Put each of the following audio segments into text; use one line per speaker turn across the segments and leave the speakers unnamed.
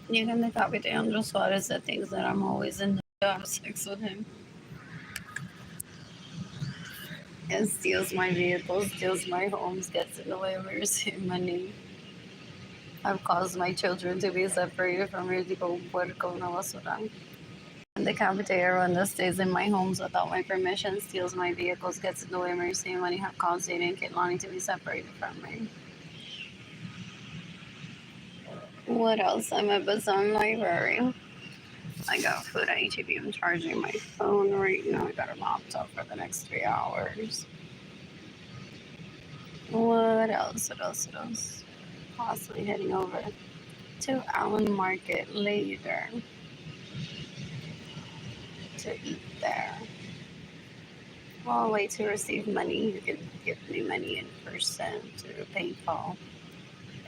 You can copy Leandro Suarez that thinks that I'm always in the have sex with him. And steals my vehicles, steals my homes, gets in the way of me receiving money. I've caused my children to be separated from me tipo un puerco, una basura. And the cafeteria that stays in my homes without my permission, steals my vehicles, gets in the way of me receiving money, have caused Dana and Kitlani to be separated from me. What else? I'm at Bazaar Library. I got food at HEB. I'm charging my phone right now. I got a laptop for the next 3 hours. What else? What else? What else? Possibly heading over to Allen Market later to eat there. Well, wait to receive money. You can give me money in person through PayPal.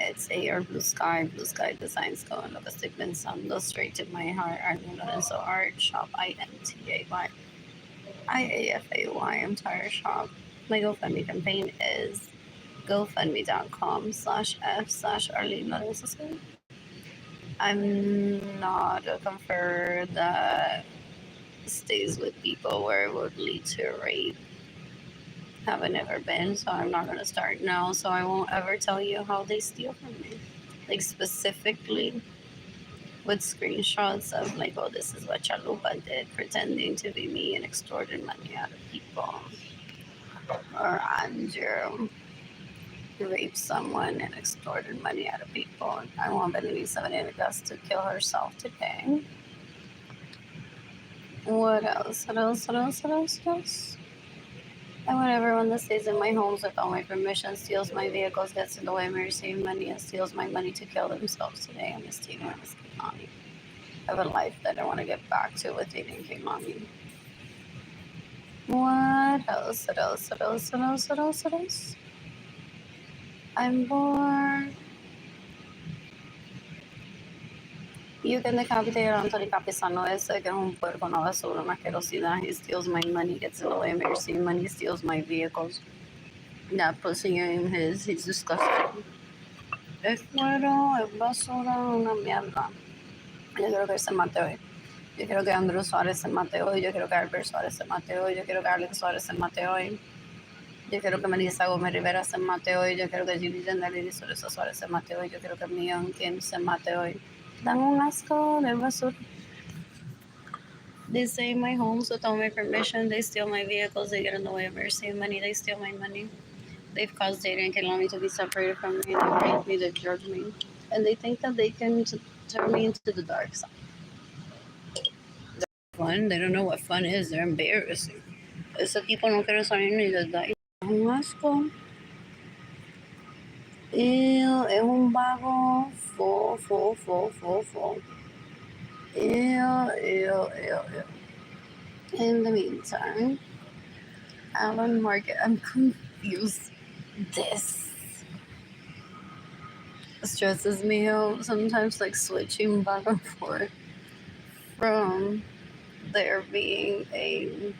It's AR Blue Sky. Blue Sky designs go on the statement sun straight to my heart. Arlene Lorenzo art shop IAFAY entire shop. My GoFundMe campaign is gofundme.com/f/Arlene Lorenzo. I'm not a comfort that stays with people where it would lead to rape. Haven't ever been, so I'm not gonna start now. So I won't ever tell you how they steal from me, like specifically with screenshots of like, oh, this is what Chalupa did, pretending to be me and extorted money out of people, or Andrew raped someone and extorted money out of people. I want Benelisa Venegas to kill herself today. What else? What else? What else? What else? What else? I want everyone that stays in my homes without my permission, steals my vehicles, gets in the way of me receiving money, and steals my money to kill themselves today. I'm Miss Tina, Miss Kimani. I have a life that I want to get back to with dating Kimani. What else? What else? What else? What else? What else? What else? I'm bored. You can decapitate Anthony Capisano ese que es un puerco, una basura, una asquerosidad. He steals my money, gets in the way of me receiving money, steals my vehicles. That pussy in his, he's disgusting. Es cuero, es basura, una mierda. Yo quiero que él se mate hoy. Yo quiero que Andrew Suárez se mate hoy. Yo quiero que Albert Suárez se mate hoy. Yo quiero que Alex Suárez se mate hoy. Yo quiero que Melissa Gómez Rivera se mate hoy. Yo quiero que Jimmy Yandel y Suárez se mate hoy. Yo quiero que Millon Kim se mate hoy. Dan un asco de basura. They stay in my homes without my permission. They steal my vehicles. They get in the way of me receiving money. They steal my money. They've caused Data and Kehlani to be separated from me. They rape me. They drug me. And they think that they can turn me into the dark side. Fun. They don't know what fun is. They're embarrassing. Ese tipo no quiere salir ni de ahí. Un asco. Ew, es un vago. Fo. Ew. In the meantime, Allen Market, I'm confused. This stresses me out sometimes, like switching back and forth from there being a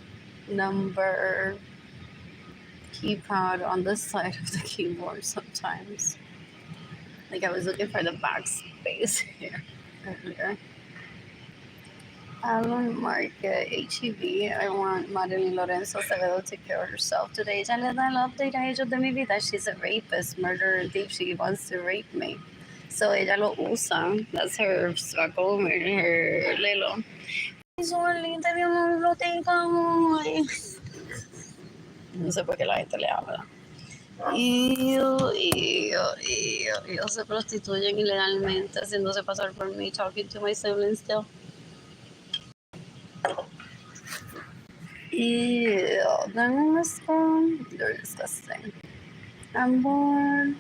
number keypad on the side of the keyboard sometimes. Like I was looking for the backspace here earlier. Allen Market, HEB. I want Arlene Lorenzo Acevedo to kill herself today. Ella le da el update a ellos de mi vida. She's a rapist, murderer, and thief. She wants to rape me. So ella lo usa. That's her struggle, her lelo. Eso, Arlene, te dio una biblioteca hoy. No sé por qué la gente le habla. Y ellos se prostituyen ilegalmente, haciéndose pasar por mí, talking to my siblings still. Ew, they're disgusting. I'm bored.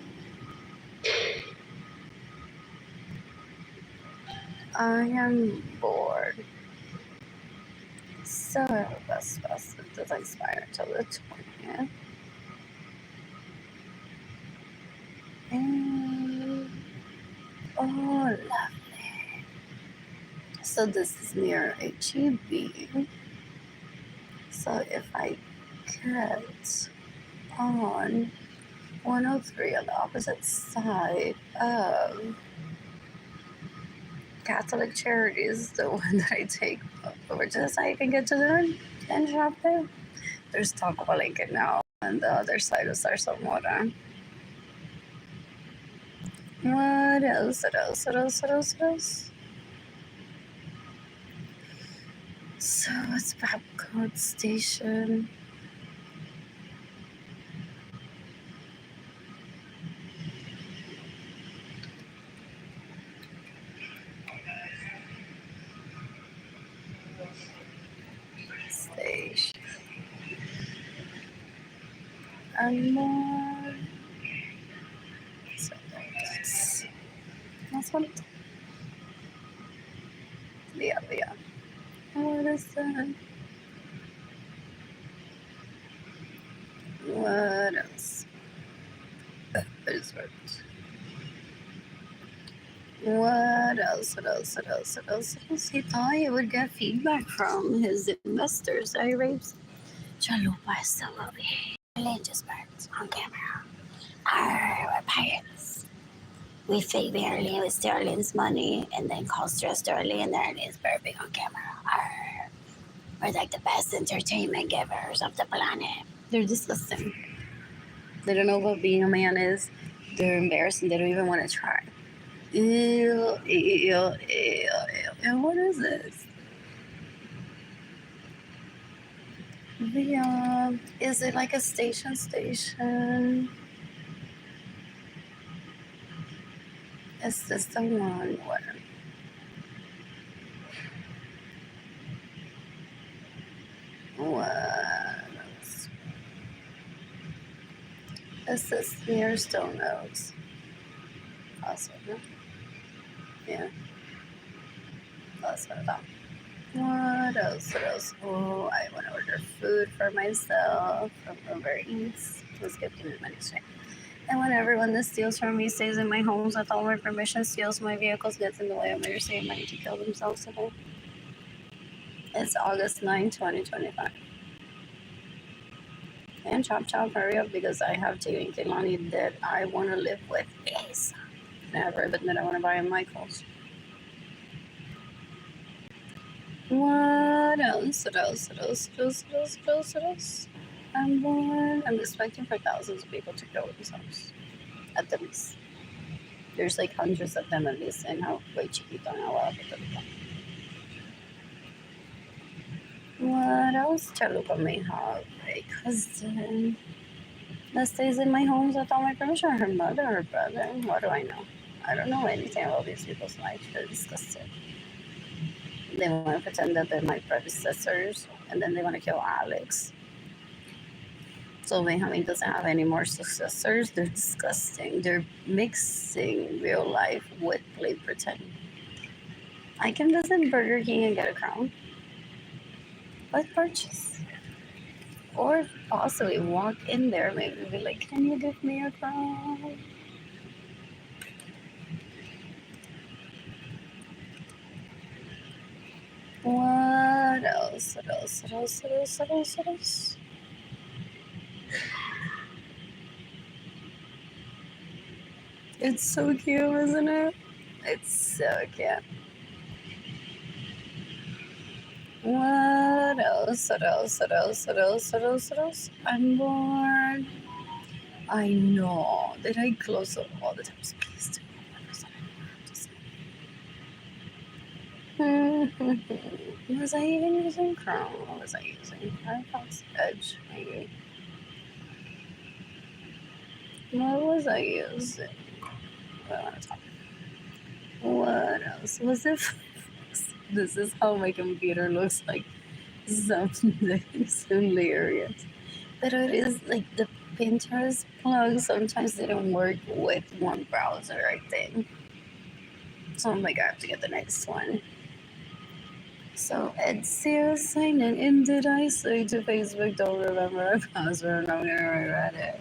I am bored. So best it doesn't expire until the 20th. And oh, lovely. So this is near HEB. So if I cut on 103 on the opposite side of Catholic Charity is the one that I take over to the side. I can get to there and shop there. There's Taco Palenque now, and the other side is our Samora. What else? What else? What else? What else? What else? So what's Babcock Station? Station. And more. So that's what. Yeah, yeah. What is that? What else? What is it? What else? What else? What else? What else? What else? He thought he would get feedback from his investors. I raped. Chalupa is still over here. Arlene just burns on camera. We're pirates. We fake Arlene with Sterling's money and then call stress Sterling and Arlene's burping on camera. We're like the best entertainment givers of the planet. They're disgusting. They don't know what being a man is. They're embarrassed and they don't even want to try. Ew, ew, ew, ew. And what is this? Is it like a station? Is this the one where? What else? Is this near Stone Oaks? Possibly. Yeah, that's what I thought. What else? What else? Oh, I want to order food for myself from Uber Eats. Please give me money straight. And when everyone that steals from me stays in my homes without my permission, steals my vehicles, gets in the way of me receiving money to kill themselves today. It's August 9, 2025. And chop chop, hurry up because I have Tiggy and Kehlani that I want to live with. Yes. Never, but then I want to buy a Michaels. What else? What else? What else? What else? What else? What else? What else? I'm expecting for thousands of people to kill themselves. At the least. There's like hundreds of them at least in Hawaii, Chiquito, and Hawaii. What else? Chalupa may have a cousin that stays in my homes without my permission. Her mother, her brother. What do I know? I don't know anything about these people's lives. They're disgusting. They want to pretend that they're my predecessors, and then they want to kill Alex. So Benjamin doesn't have any more successors. They're disgusting. They're mixing real life with play pretend. I can visit Burger King and get a crown. Let's purchase. Or possibly walk in there, maybe be like, can you give me a crown? What else? What else? What else? What else? What else? What else? It's so cute, isn't it? It's so cute. What else? What else? What else? What else? What else? What else? I'm bored. I know that I close up all the time. So please do was I even using Chrome? Or was I using Firefox Edge? Maybe. What was I using? What else? Was it? This is how my computer looks like. Something that is hilarious. But it is like the Pinterest plug sometimes didn't work with one browser, I think. So I'm like, I have to get the next one. So Etsy sign in. Did I say to Facebook, don't remember our password? I'm gonna regret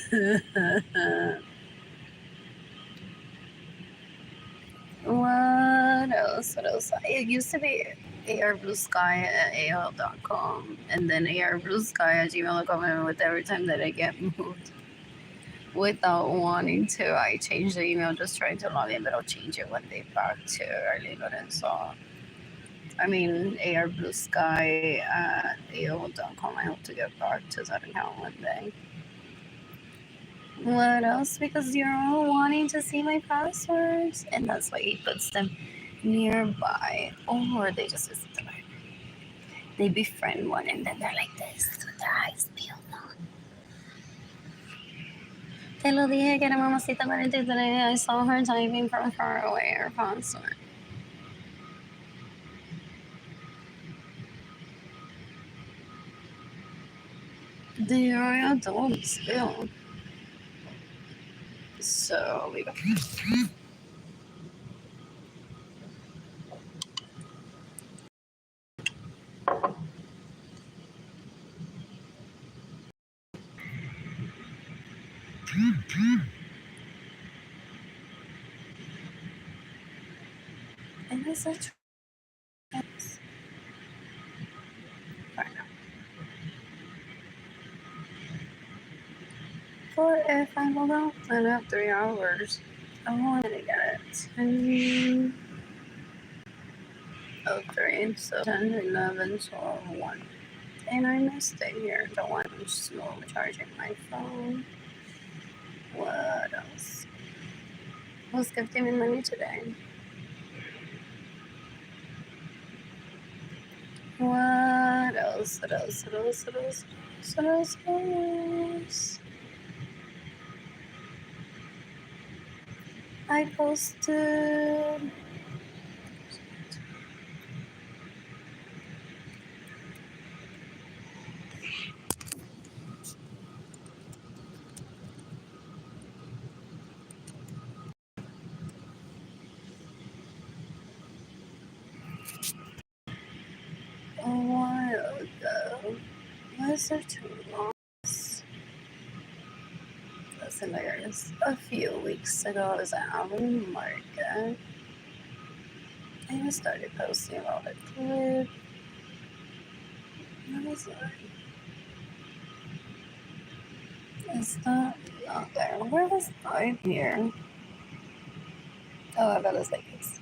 it. What else? What else? It used to be arbluesky at AOL.com and then arbluesky at gmail.com, and with every time that I get moved. without wanting to. I changed the email just trying to log in, but I'll change it one day back to Arlene Lorenzo. I mean, AR Blue Sky at AOL.com. I hope to get back to that account one day. What else? Because you're all wanting to see my passwords, and that's why he puts them nearby, or they just visit the library. They befriend one, and then they're like this with their eyes peeled. Te lo dije que era mamacita 43. I saw her typing from far away her password. They are adults still. So we go. And it's a trance. Right now. For if I will go, I have 3 hours. I want to get it. 10, 03, so 10, 11, 12, 1. And I missed it here. The one I'm slowly charging my phone. What else? Who's gifting me money today? What else? What else? What else? What else? What else? What else? I posted. A while ago. Why is there 2 logs? That's hilarious. A few weeks ago, I was at Arlene Market. I just started posting about a clip. What is it? Is that not there? Where was I here? Oh, I bet it's like this.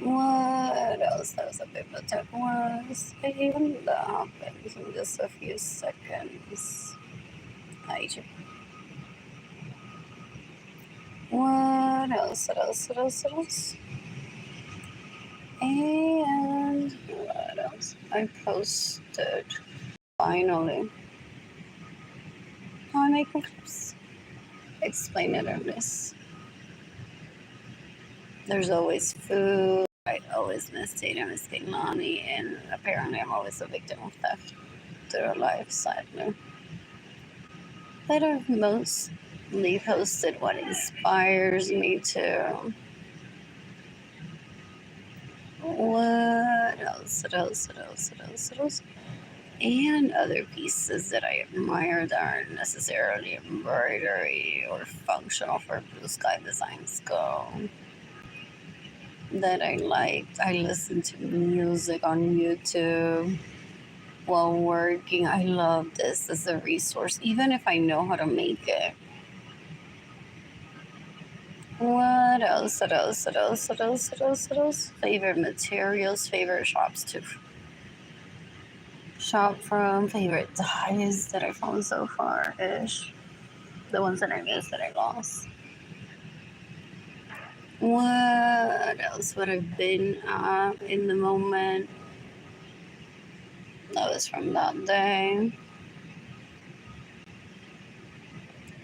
What else? That was a bibliotech was. Even that happens in just a few seconds. What else? What else? What else? What else? And what else? I posted finally how I make clips. Explain it in this. There's always food. I always miss Tatum, miss Kehlani, and apparently I'm always a victim of theft through life, sadly. But I've mostly posted what inspires me to. What else? What else? What else? What else? What else? And other pieces that I admire that aren't necessarily embroidery or functional for blue sky designs go. That I liked. I listen to music on YouTube while working. I love this as a resource, even if I know how to make it. What else? What else? What else? What else? What else? What else? Favorite materials, favorite shops to shop from, favorite dyes that I found so far ish. The ones that I missed that I lost. What else would have been in the moment? That was from that day.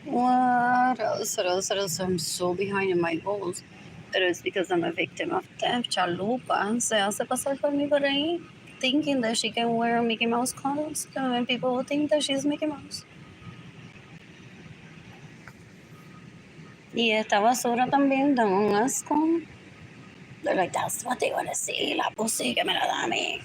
What else? What else? What else? I'm so behind in my goals. But it's because I'm a victim of theft. Chalupa se hace pasar por mí por ahí, thinking that she can wear Mickey Mouse clothes. And people will think that she's Mickey Mouse. Y esta basura también da un asco. They're like, that's what they want to see. La pussy que me la da a mí.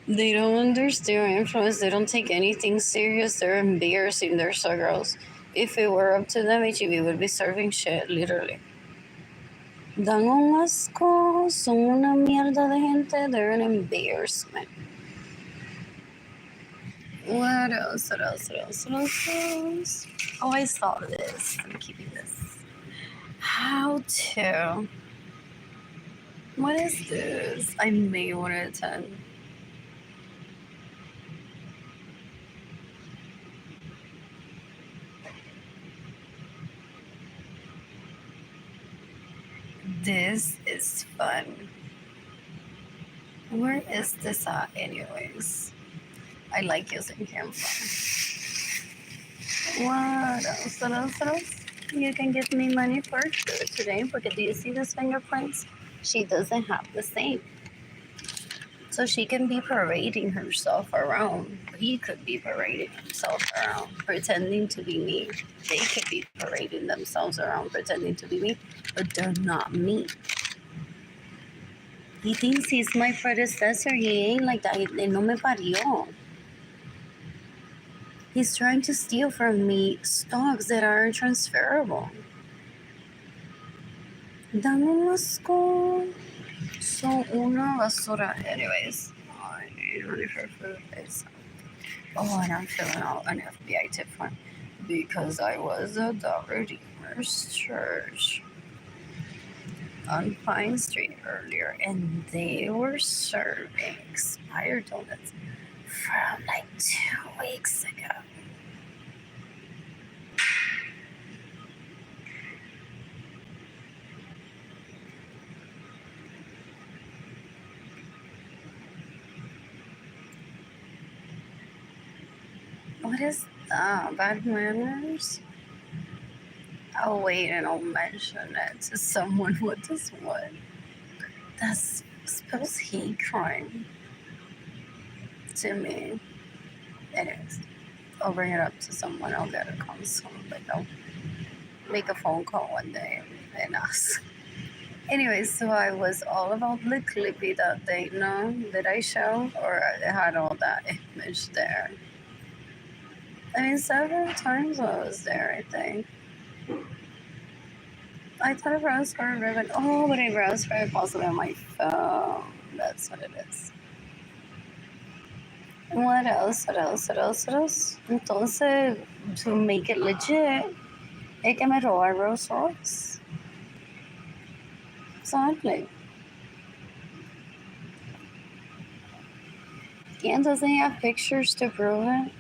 They don't understand influence. They don't take anything serious. They're embarrassing. They're so gross. If it were up to them, HEB would be serving shit, literally. Dan un asco. Son una mierda de gente. They're an embarrassment. What else? What else? What else? What else? Oh, I saw this. I'm keeping this. How to. What is this? I may want to attend. This is fun. Where is this at, anyways? I like using Canva. What else? What else? What else? You can give me money for food today because do you see these fingerprints? She doesn't have the same. So she can be parading herself around. He could be parading himself around, pretending to be me. They could be parading themselves around, pretending to be me, but they're not me. He thinks he's my predecessor. He ain't like that. No me parió. He's trying to steal from me stocks that are transferable. Dame un asco. So una basura. Anyways, I need money for food. Oh, and I'm filling out an FBI tip form because I was at the Redeemer's Church on Pine Street earlier, and they were serving expired donuts from like 2 weeks ago. What is that? Bad manners? I'll wait and I'll mention it to someone. What does what? That's spells hate crime to me. Anyways, I'll bring it up to someone. I'll get a console. Like I'll make a phone call one day and ask. Anyways, so I was all about the clippy that day. No, did I show? Or I had all that image there? I mean, several times I was there, I think. I thought I browsed for a ribbon. Oh, but I browsed for it possibly on my phone. That's what it is. What else? What else? What else? What else? Entonces, to make it legit, es que me roba Rolls Royce. Exactly. And doesn't he have pictures to prove it?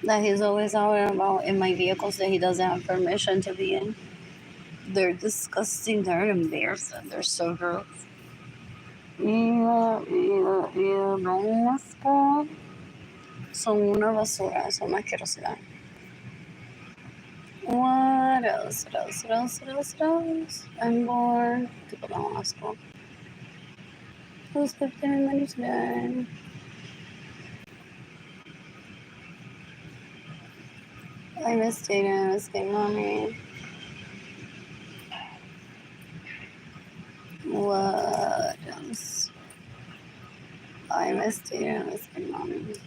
That he's always out and about in my vehicles that he doesn't have permission to be in. They're disgusting. They're embarrassing. They're so gross. No asco. Son una basura. Son una asquerosidad. What else? What else? What else? What else? What else? I'm bored. People don't asco. Who's gifting me money today? I miss dating. I miss getting mommy. What else? I miss dating. I miss getting mommy.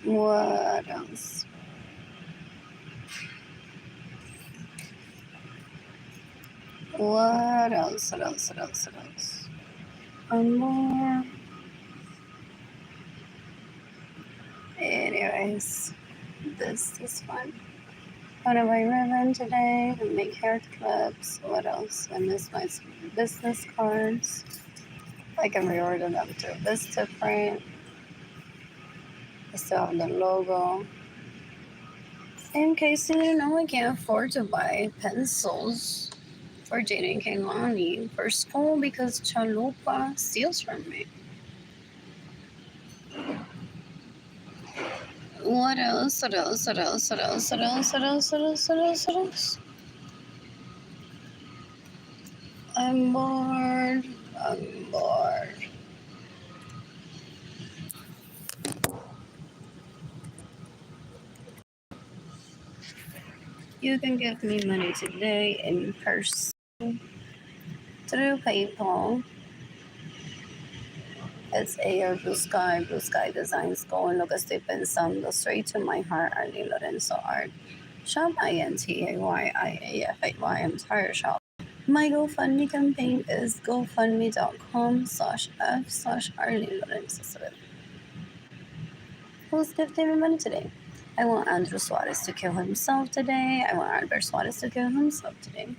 What else? What else? What else? What else? What else? One more. Anyways, this is fun. I'm gonna buy ribbon today and make hair clips. What else? I miss my business cards. I can reorder them too. This tip frame. I still have the logo. In case you didn't know, I can't afford to buy pencils for Jane and Kaylani for school because Chalupa steals from me. What else? What else? What else? What else? What else? What else? What else? What else? What else? I'm bored. I'm bored. You can give me money today in person through PayPal. It's Air Blue Sky Designs going lo que estoy pensando straight to my heart. Arlene Lorenzo Art. Shop INTAYIAFAY. Entire shop. My GoFundMe campaign is gofundme.com/f/Arlene Lorenzo. Who's gifting me money today? I want Andrew Suarez to kill himself today. I want Albert Suarez to kill himself today.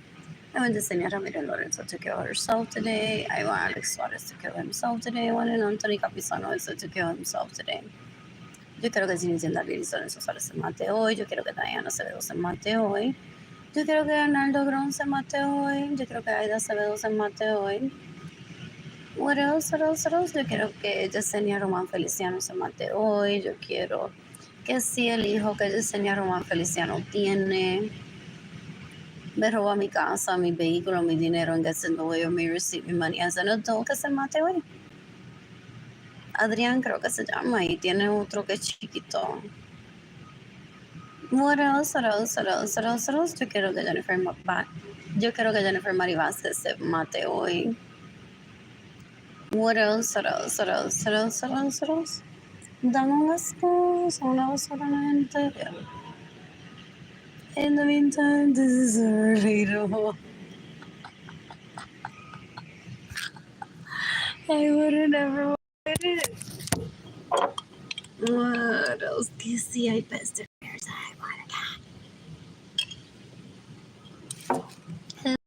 I want Yesenia Arlene Lorenzo to kill herself today. I want Alex Suarez to kill himself today. I want Anthony Capizano to kill himself today. Yo quiero que Zinedine Lorenzo Suarez se mate hoy. Yo quiero que Diana Acevedo se mate hoy. Yo quiero que Arnaldo Grón se mate hoy. Yo quiero que Aida Acevedo se mate hoy. What else? Yo quiero que Yesenia Román Feliciano se mate hoy. Yo quiero que si el hijo que Yesenia Román Feliciano tiene me roba mi casa, mi vehículo, mi dinero, and gets in the way of me receiving money as an adult, que se mate hoy. Adrián creo que se llama y tiene otro que es chiquito. What else? Yo quiero que Jennifer Mari Vázquez se mate hoy. What else? Dame un excuse, una voz solamente. In the meantime, this is early to I would have never wanted it. What else? Que si hay peste.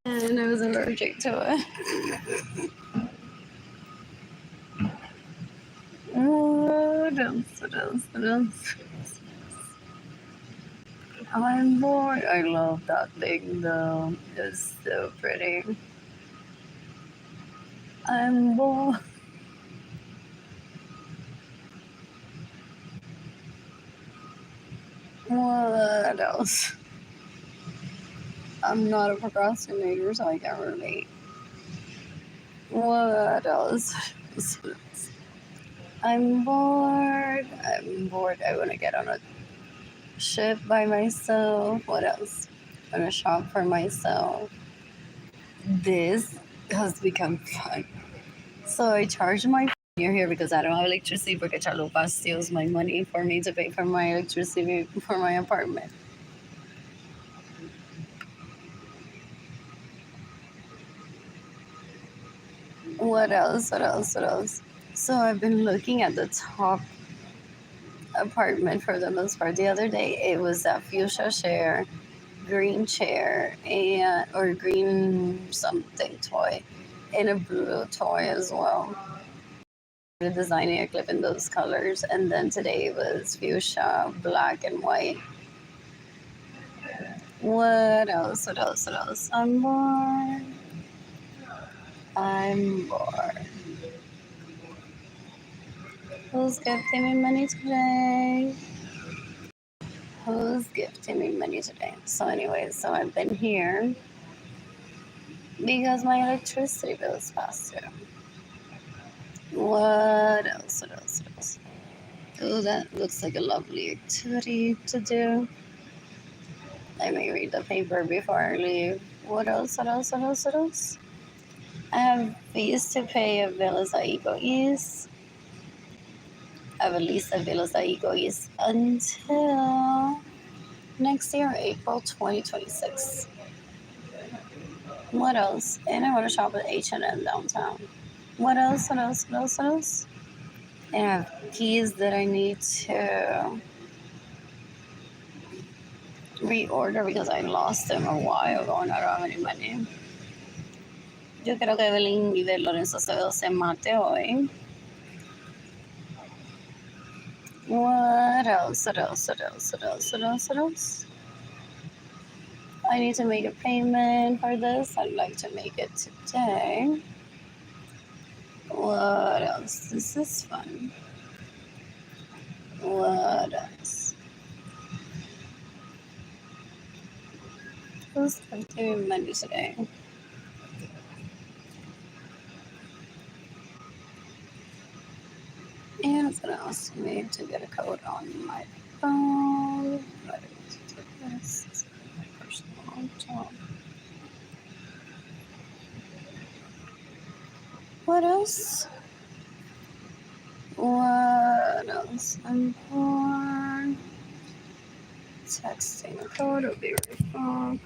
And I was allergic to it. What else? I'm bored. I love that thing though. It's so pretty. I'm bored. What else? I'm not a procrastinator, so I can't relate. What else? I'm bored. I want to get on a ship by myself. What else? I want to shop for myself. This has become fun. So I charge my near here because I don't have electricity because Chalupa steals my money for me to pay for my electricity for my apartment. What else? So I've been looking at the top apartment for the most part. The other day it was a fuchsia chair, green chair, or green something toy, and a blue toy as well. Designing a clip in those colors, and then today was fuchsia, black, and white. What else? I'm bored. Who's gifting me money today? So anyways, I've been here because my electricity bill is past due. What else? Oh, that looks like a lovely activity to do. I may read the paper before I leave. What else? I have fees to pay at Villas Aigo East. I have a lease at Villas Aigo East until next year, April 2026. What else? And I want to shop at H&M downtown. What else? And I have keys that I need to reorder because I lost them a while ago and I don't have any money. Yo quiero que Evelyn y de Lorenzo Acevedo se mate hoy. What else? I need to make a payment for this. I'd like to make it today. What else? This is fun. What else? Who's doing money today? And it's gonna ask me to get a code on my phone. But this is my personal job. What else? I'm bored. Texting a code will be right back.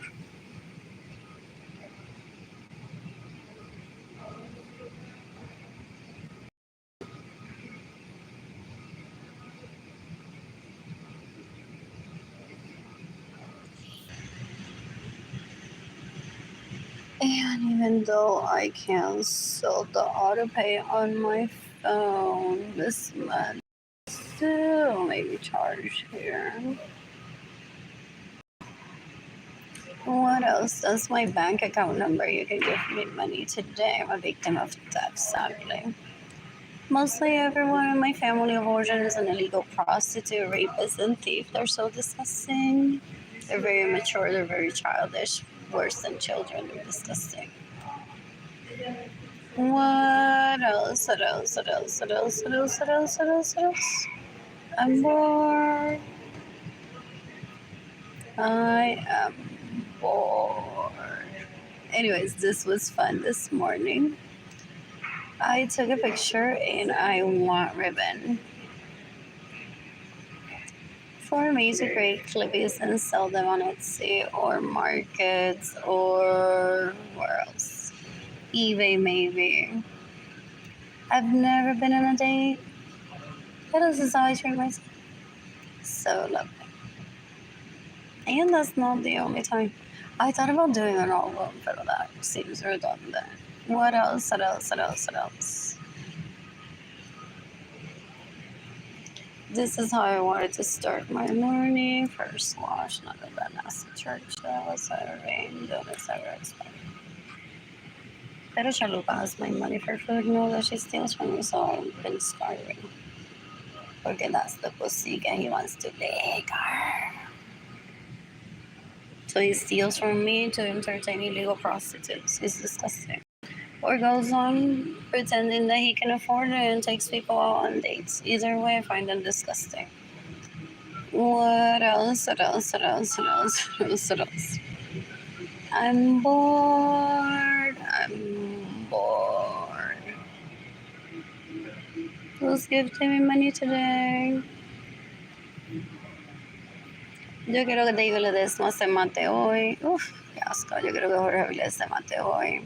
And even though I canceled the auto pay on my phone this month, still maybe charged here. What else? That's my bank account number. You can give me money today. I'm a victim of theft, sadly. Mostly everyone in my family of origin is an illegal prostitute, rapist, and thief. They're so disgusting. They're very immature. They're very childish. Worse than children. They're disgusting. What else? What else? What else? What else? What else? What else? What else? What else? I'm bored. I am bored. Anyways, this was fun this morning. I took a picture and I want ribbon for me to create clippies and sell them on Etsy or markets or where else? eBay maybe. I've never been on a date. But this is how I treat myself. So lovely. And that's not the only time. I thought about doing an album, but that seems redundant. What else? What else? What else? What else? This is how I wanted to start my morning. First wash, not in that nasty church. That was a rain. Don't ever expect. Pero Chalupa has my money for food. No, that she steals from me, so I've been starving. Porque that's the pussy and he wants to lick her. So he steals from me to entertain illegal prostitutes. He's disgusting. Or goes on pretending that he can afford it and takes people out on dates. Either way, I find them disgusting. What else? What else? What else? What else? What else? What else? I'm bored. I'm bored. Who's gifting me money today? Yo quiero que David Ledesma se mate hoy. Uf, qué asco. Yo quiero que Jorge Avilés se mate hoy.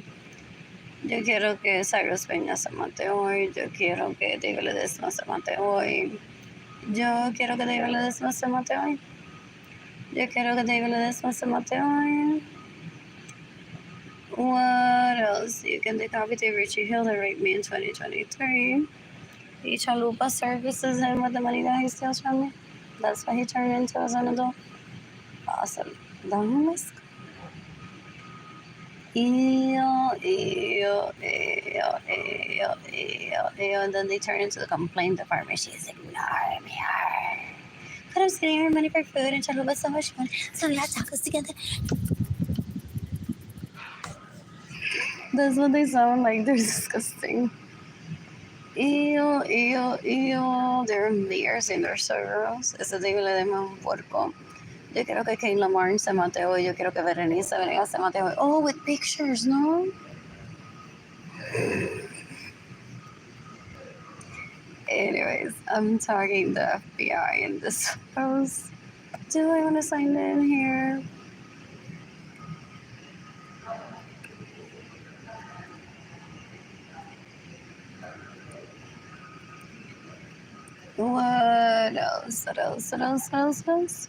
Yo quiero que Cyrus Peña se mate hoy. Yo quiero que David Ledesma se mate hoy. Yo quiero que David Ledesma se mate hoy. Yo quiero que David Ledesma se mate hoy. What else? You can decapitate Richie Hill that raped me in 2023. He chalupa services him with the money that he steals from me. That's what he turned into as an adult. Awesome. Vamos. Ew. And then they turn into the complaint department. She's ignoring me. But I'm getting her money for food and chalupa so much fun. So we had tacos together. That's what they sound like. They're disgusting. Ew. They're embarrassing. They're so gross. Ese tipo le demos un puerco. Yo quiero que Kane Lamar se mate hoy. Yo quiero que Berenice Venegas se mate hoy. Oh, with pictures, no? Anyways, I'm tagging the FBI in this post. Do I want to sign in here? What else? What else? What else? What else? What else?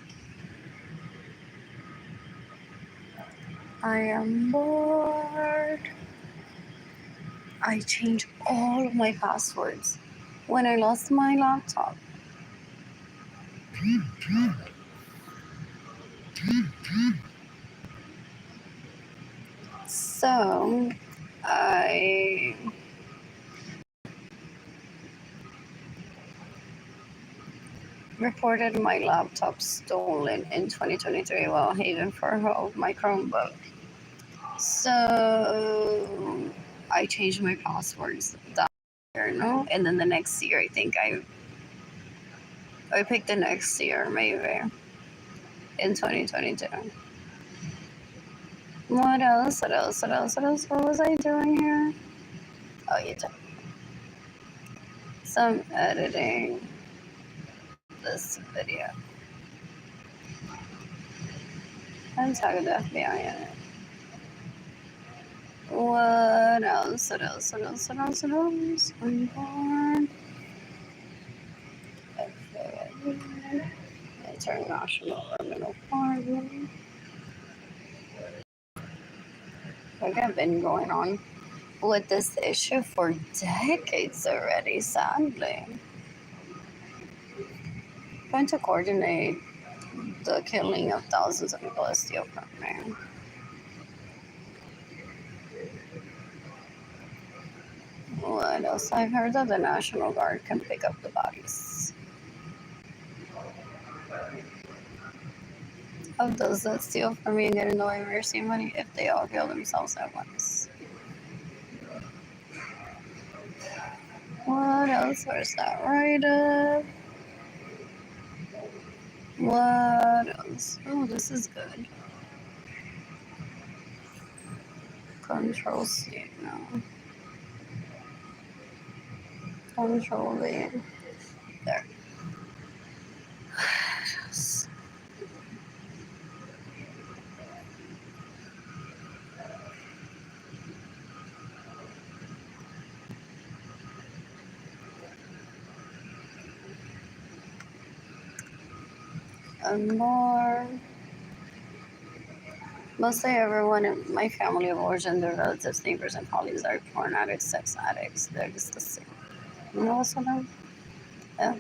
I am bored. I changed all of my passwords when I lost my laptop. So I reported my laptop stolen in 2023 while haven for my Chromebook. So I changed my passwords that year, no? And then the next year, I think I picked the next year, maybe, in 2022. What else? What else? What else? What else? What was I doing here? Oh, yeah. Some editing this video. I'm talking to FBI in it. What else? What else? What else? What else? What else? I'm bored. International Criminal Pardon. like I've been going on with this issue for decades already, sadly. Trying to coordinate the killing of thousands of people is still happening. What else? I heard that the National Guard can pick up the bodies. How does that steal from me and get in the way of mercy money if they all kill themselves at once? What else? Where's that right up? What else? Oh, this is good. Control C, no. Control V. There. And more. Mostly everyone in my family of origin, their relatives, neighbors, and colleagues are porn addicts, sex addicts. They're just the same. You know what's them? Yeah.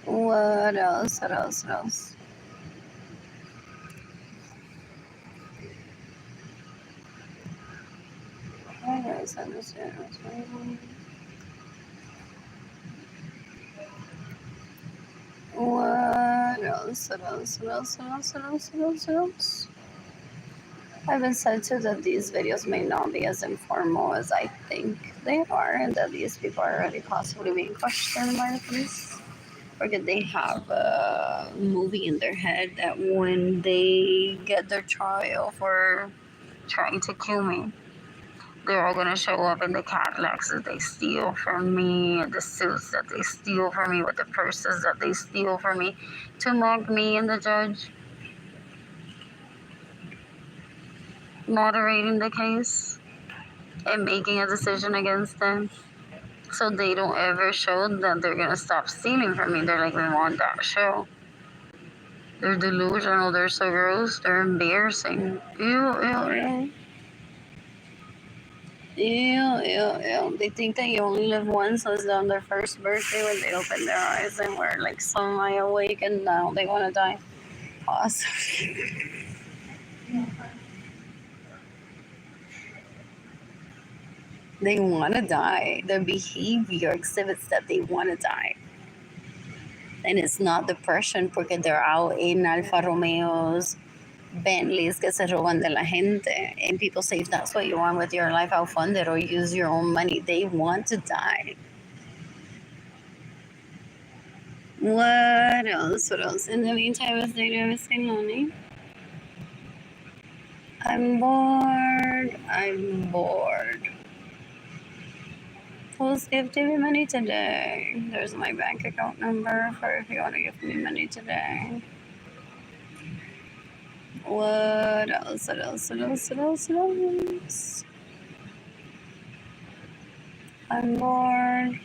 What else? What else? What else? I guys understand what's going on. What else? What else? What else? What else? What else? What else? What else? I've been said to that these videos may not be as informal as I think they are, and that these people are already possibly being questioned by the police. Or did they have a movie in their head that when they get their trial for trying to kill me, they're all gonna show up in the Cadillacs that they steal from me, and the suits that they steal from me, with the purses that they steal from me, to mock me and the judge moderating the case and making a decision against them. So they don't ever show that they're gonna stop stealing from me. They're like, we want that show. They're delusional, they're so gross, they're embarrassing. Ew. They think that you only live once, so it's on their first birthday when they open their eyes and we're like semi-awake and now they want to die. Awesome. They want to die. Their behavior exhibits that they want to die. And it's not depression porque they're out in Alfa Romeos, Bentleys que se roban de la gente. And people say, if that's what you want with your life, I'll fund it or use your own money. They want to die. What else? What else? In the meantime, as they do, Miss Lonely. I'm bored. Who's gifting me money today? There's my bank account number for if you want to give me money today. What else? What else? What else? What else? What else? I'm bored.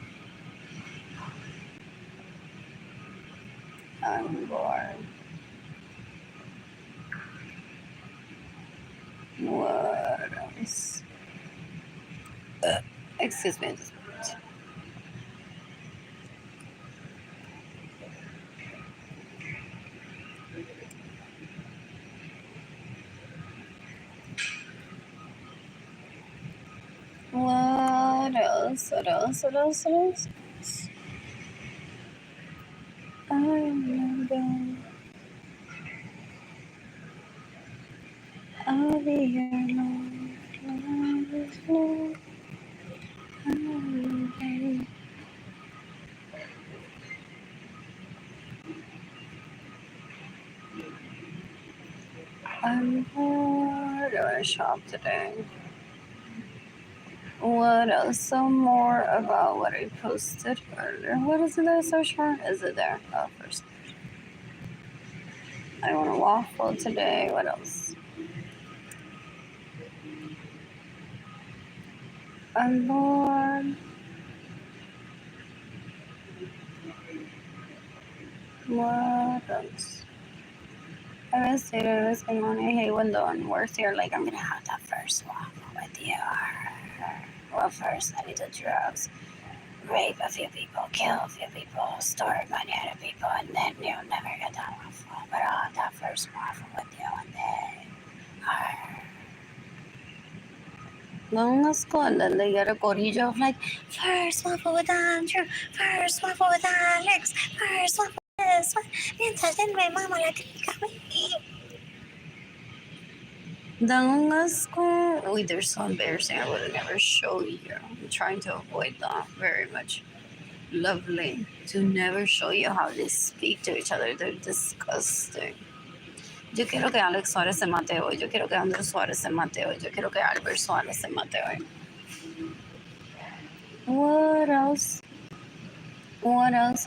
What else? Excuse me. What else? What else? What else? What else? I'll be your love. I'm bored. I want to shop today. What else? Some more about what I posted earlier. What is it that I searched for? Is it there? Oh, first. I want a waffle today. What else? I'm bored. What else? I miss it. I hate when the unworthy are like, I'm gonna have that first waffle with you. Well, first I did the drugs, rape a few people, kill a few people, store money out of people, and then you'll never get that waffle. But I'll have that first waffle with you, and then. And then they get a corillo of like, first waffle with Andrew, first waffle with Alex, first waffle with this one. Mientras denme mama la crica. Uy, they're so embarrassing. I would never show you. I'm trying to avoid that very much. Lovely to never show you how they speak to each other. They're disgusting. Yo quiero que Alex Suárez se mate hoy. Yo quiero que Andrew Suárez se mate hoy. Yo quiero que Albert Suárez se mate hoy. What else? What else?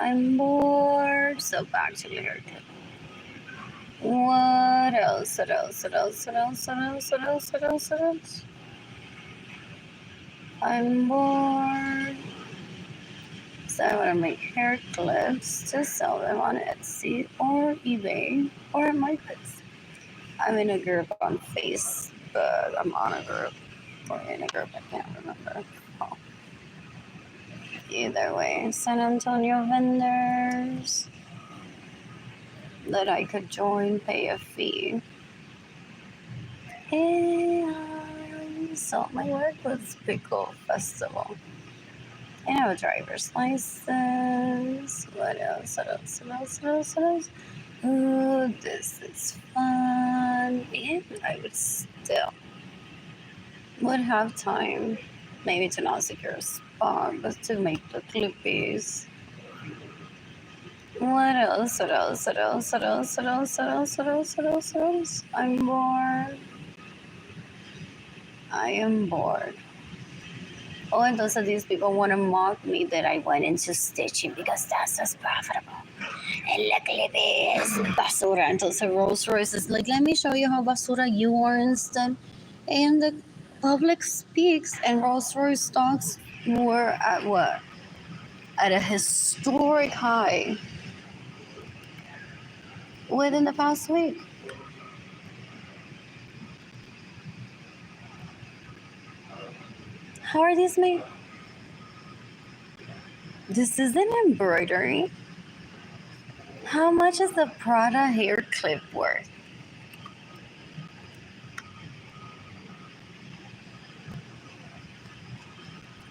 I'm bored. So back to the haircut. What else? I'm bored. So I want to make hair clips to sell them on Etsy or eBay or Markets. I'm in a group on Facebook. I'm on a group or in a group. I can't remember. Oh. Either way, San Antonio vendors that I could join, pay a fee. And so my work was Pickle Festival. And I have a driver's license. What else? Oh, this is fun. And I would have time, maybe to not secure a spot, but to make the clippies. What else? I'm bored. I am bored. Oh, and entonces these people want to mock me that I went into stitching because that's just profitable. And luckily it's basura. Entonces Rolls Royce is like, let me show you how basura you are instead. And the public speaks, and Rolls Royce stocks were at what? At a historic high within the past week. How are these made? This is an embroidery. How much is the Prada hair clip worth?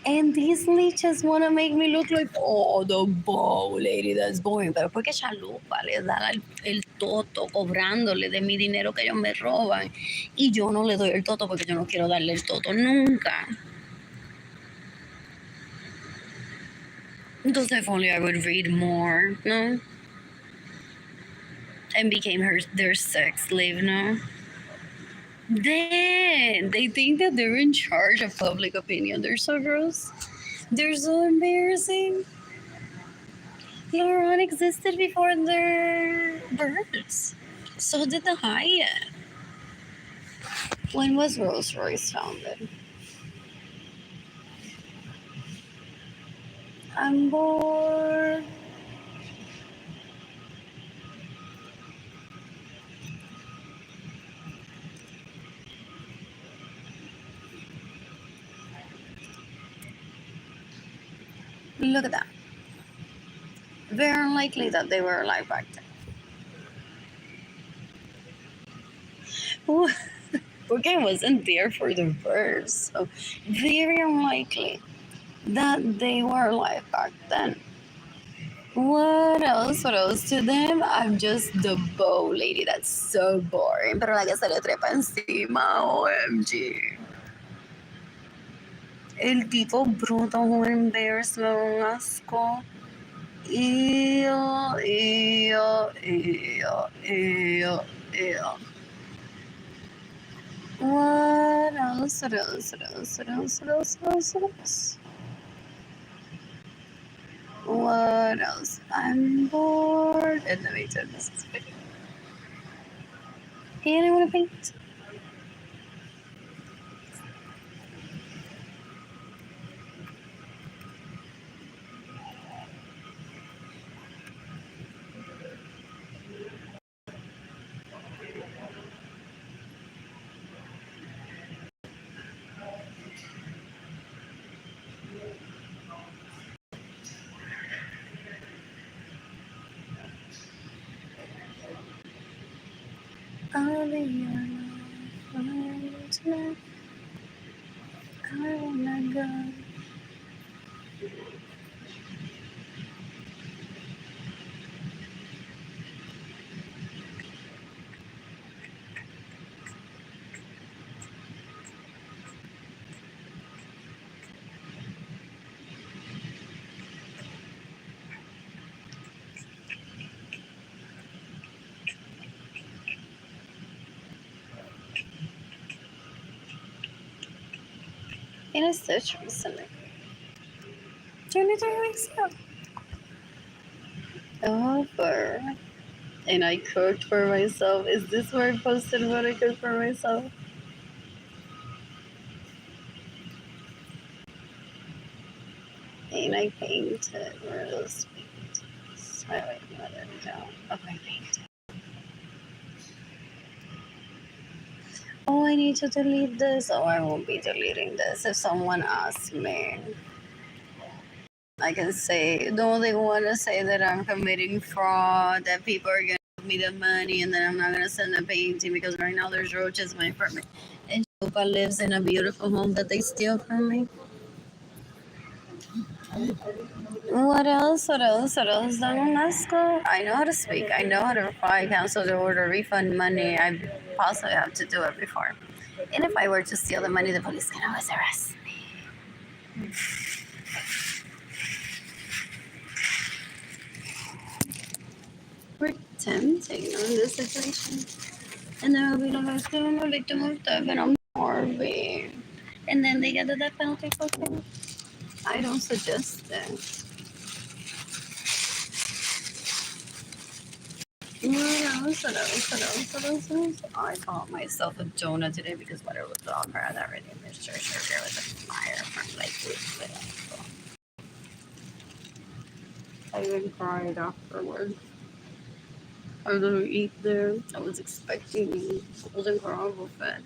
And these leeches want to make me look like, oh, the bow lady, that's boring. Pero porque chalupa le da el toto cobrándole de mi dinero que ellos me roban. Y yo no le doy el toto porque yo no quiero darle el toto nunca. Entonces, if only I would read more, no? And became their sex slave, no? Then they think that they're in charge of public opinion. They're so gross. They're so embarrassing. Laurent existed before their births. So did the Hyatt. When was Rolls Royce founded? I'm bored. Look at that. Very unlikely that they were alive back then. Porque I wasn't there for the birth. So very unlikely that they were alive back then. What else to them? I'm just the bow lady. That's so boring. Pero la que se le trepa encima, OMG. El tipo bruto, un embarrassment, un asco. Ew. What else? What else? I'm bored. And let me turn this video. And I want to paint. tonight. I wanna go. In a search recently. 23 weeks ago. Over. And I cooked for myself. Is this where I posted what I cooked for myself? And I painted. Where are those paintings? Oh, wait, no, there we go. Oh, I painted. Oh, I need to delete this. Oh, I won't be deleting this. If someone asks me, I can say, don't they want to say that I'm committing fraud, that people are going to give me the money and then I'm not going to send the painting because right now there's roaches in my apartment. And Chupa lives in a beautiful home that they steal from me. What else? What else? What else? Don't let's go. I know how to speak. I know how to reply, cancel the order, refund money. I possibly have to do it before. And if I were to steal the money, the police can always arrest me. We're tempting in this situation. And then I'll be like, I'm a victim of theft and I'm Harvey. And then they get the death penalty for it. I don't suggest that. I caught myself a donut today because butter was dog had already missed her sugar with a fire from like weeks. I even cried afterwards. I was gonna eat there. I was expecting I wasn't horrible fed.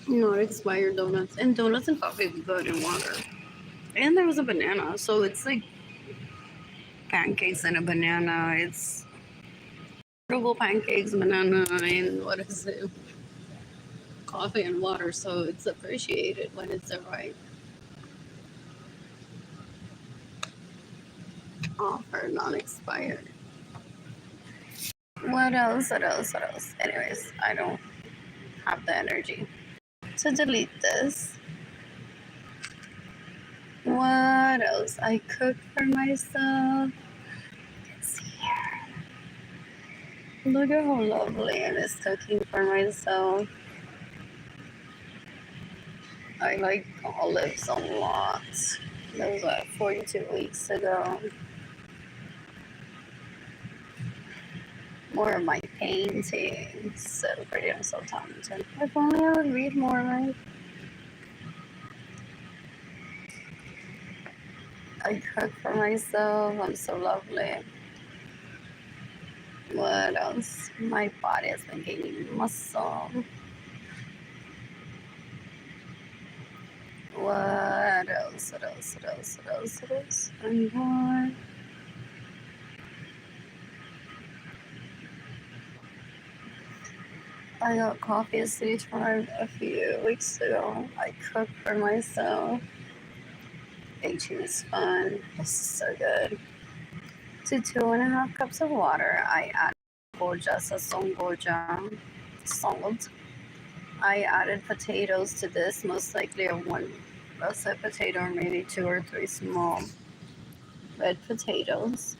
Not expired donuts. And donuts and coffee is good in water. And there was a banana, so it's like pancakes and a banana. It's frugal pancakes, banana, and what is it? Coffee and water, so it's appreciated when it's the right offer, non-expired. What else? What else? What else? Anyways, I don't have the energy to delete this. What else? I cook for myself. It's here. Look at how lovely it is cooking for myself. I like olives a lot. That was like 42 weeks ago. More of my paintings. So pretty, I'm so talented. If only I would read more, right? I cook for myself. I'm so lovely. What else? My body has been gaining muscle. What else? What else? What else? What else? What else? And more. I got coffee at Stage Farm a few weeks ago. I cooked for myself. Baking is fun. This is so good. To 2.5 cups of water, I added goja, sazon goja, salt. I added potatoes to this, most likely one roasted potato or maybe 2 or 3 small red potatoes.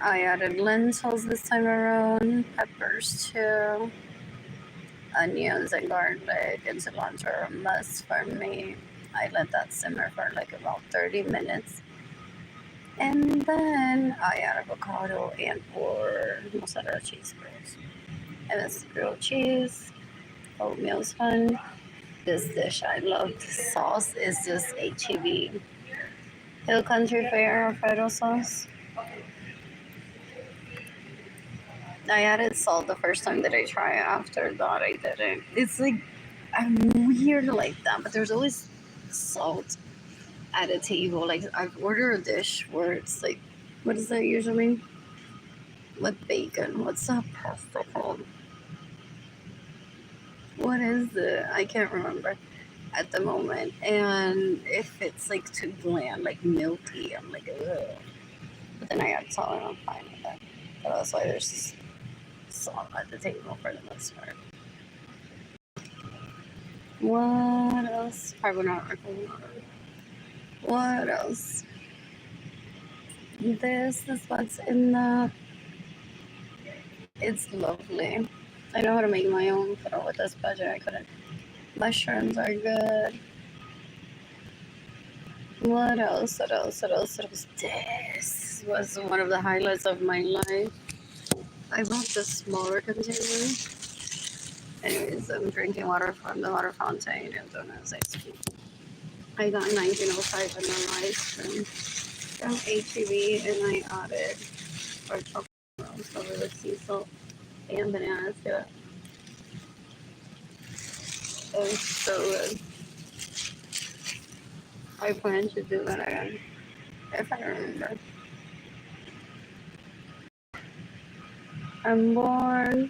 I added lentils this time around, peppers too, onions and garlic and cilantro, a must for me. I let that simmer for like about 30 minutes. And then I add avocado and 4 mozzarella cheese squares. And it's grilled cheese. Oatmeal's fun. This dish I love. The sauce is just HEB. Hill Country Fair Alfredo sauce. I added salt the first time that I tried. After that, I didn't. It's like I'm weird like that, but there's always salt at a table. Like I've ordered a dish where it's like, what is that usually? With bacon. What's that pasta called? What is it? I can't remember at the moment. And if it's like too bland, like milky, I'm like, ugh. But then I got salt and I'm fine with that. But that's why there's salt at the table for the most part. What else? Carbonara. What else? This is what's in the. It's lovely. I know how to make my own, but with this budget, I couldn't. Mushrooms are good. What else? What else? What else? What else? This was one of the highlights of my life. I bought the smaller container. Anyways, I'm drinking water from the water fountain and donuts ice cream. I got 1905 vanilla ice cream from HEB and I added our chocolate rolls over with sea salt and bananas to it. It was so good. I plan to do that again if I remember. I'm bored.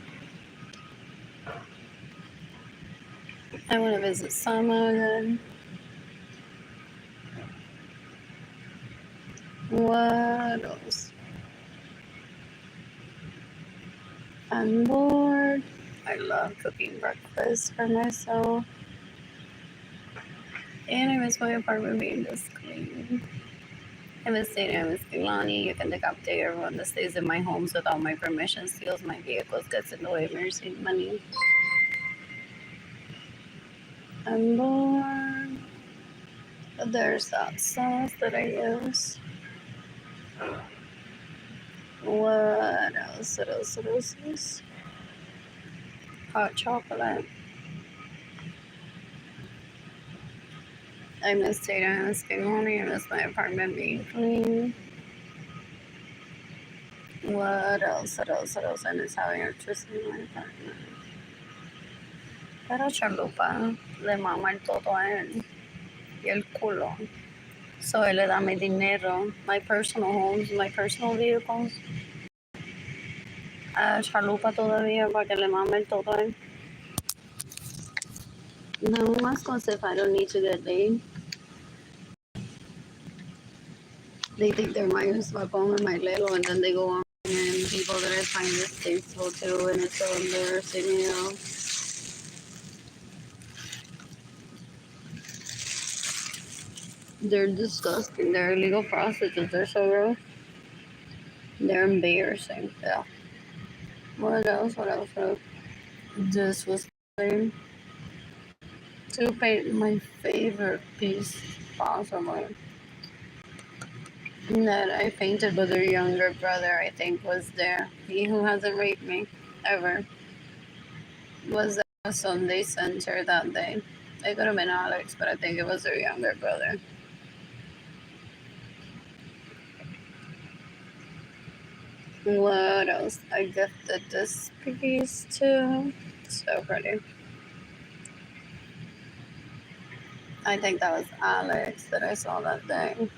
I want to visit Sama again. What else? I'm bored. I love cooking breakfast for myself. And I miss my apartment being this clean. I miss staying. I miss Kilani. You can decapitate everyone that stays in my homes without my permission, steals my vehicles, gets in the way of me receiving money. I'm bored. There's that sauce that I use. What else? What else? What else? Hot chocolate. I miss Data. I miss Kilani. I miss my apartment being clean. What else? What else? What else? I miss having electricity in my apartment. Pero chalupa le mama el todo a él y el culo. So él le da mi dinero, my personal homes, my personal vehicles. Chalupa todavía para que le mame el todo a él. No más cosas if I don't need to get laid. They think they're my husband and my lelo, and then they go on and people that I find distasteful too, and it's so embarrassing, you know. They're disgusting. They're illegal prostitutes. They're so gross. They're embarrassing. Yeah. What else? What else? What else? This was to paint my favorite piece possible that I painted with her younger brother, I think, was there. He who hasn't raped me ever was at a Sunday center that day. It could have been Alex, but I think it was her younger brother. What else? I gifted this piece too. So pretty. I think that was Alex that I saw that day.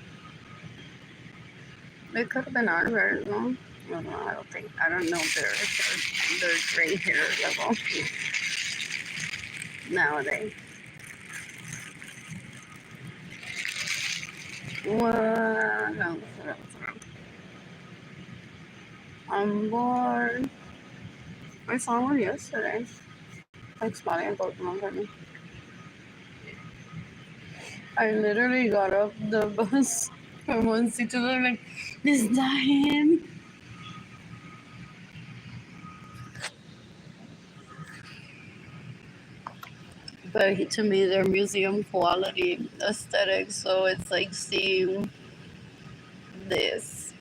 It could have been our version. I don't know their gray hair level nowadays. What else? I'm bored. I saw one yesterday. Like spotting a Pokemon for me. I literally got off the bus from one seat to the other, like, is that him? But to me, they're museum quality aesthetic, so it's like seeing this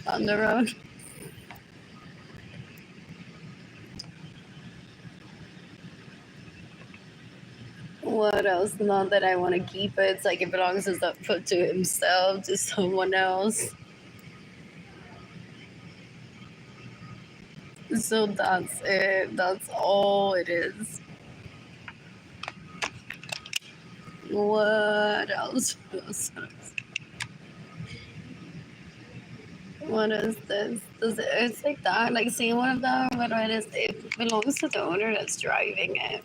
on the road. What else? Not that I want to keep it. It's like it belongs to himself, to someone else. So that's it. That's all it is. What else? What is this? It's like that, like seeing one of them, but it belongs to the owner that's driving it,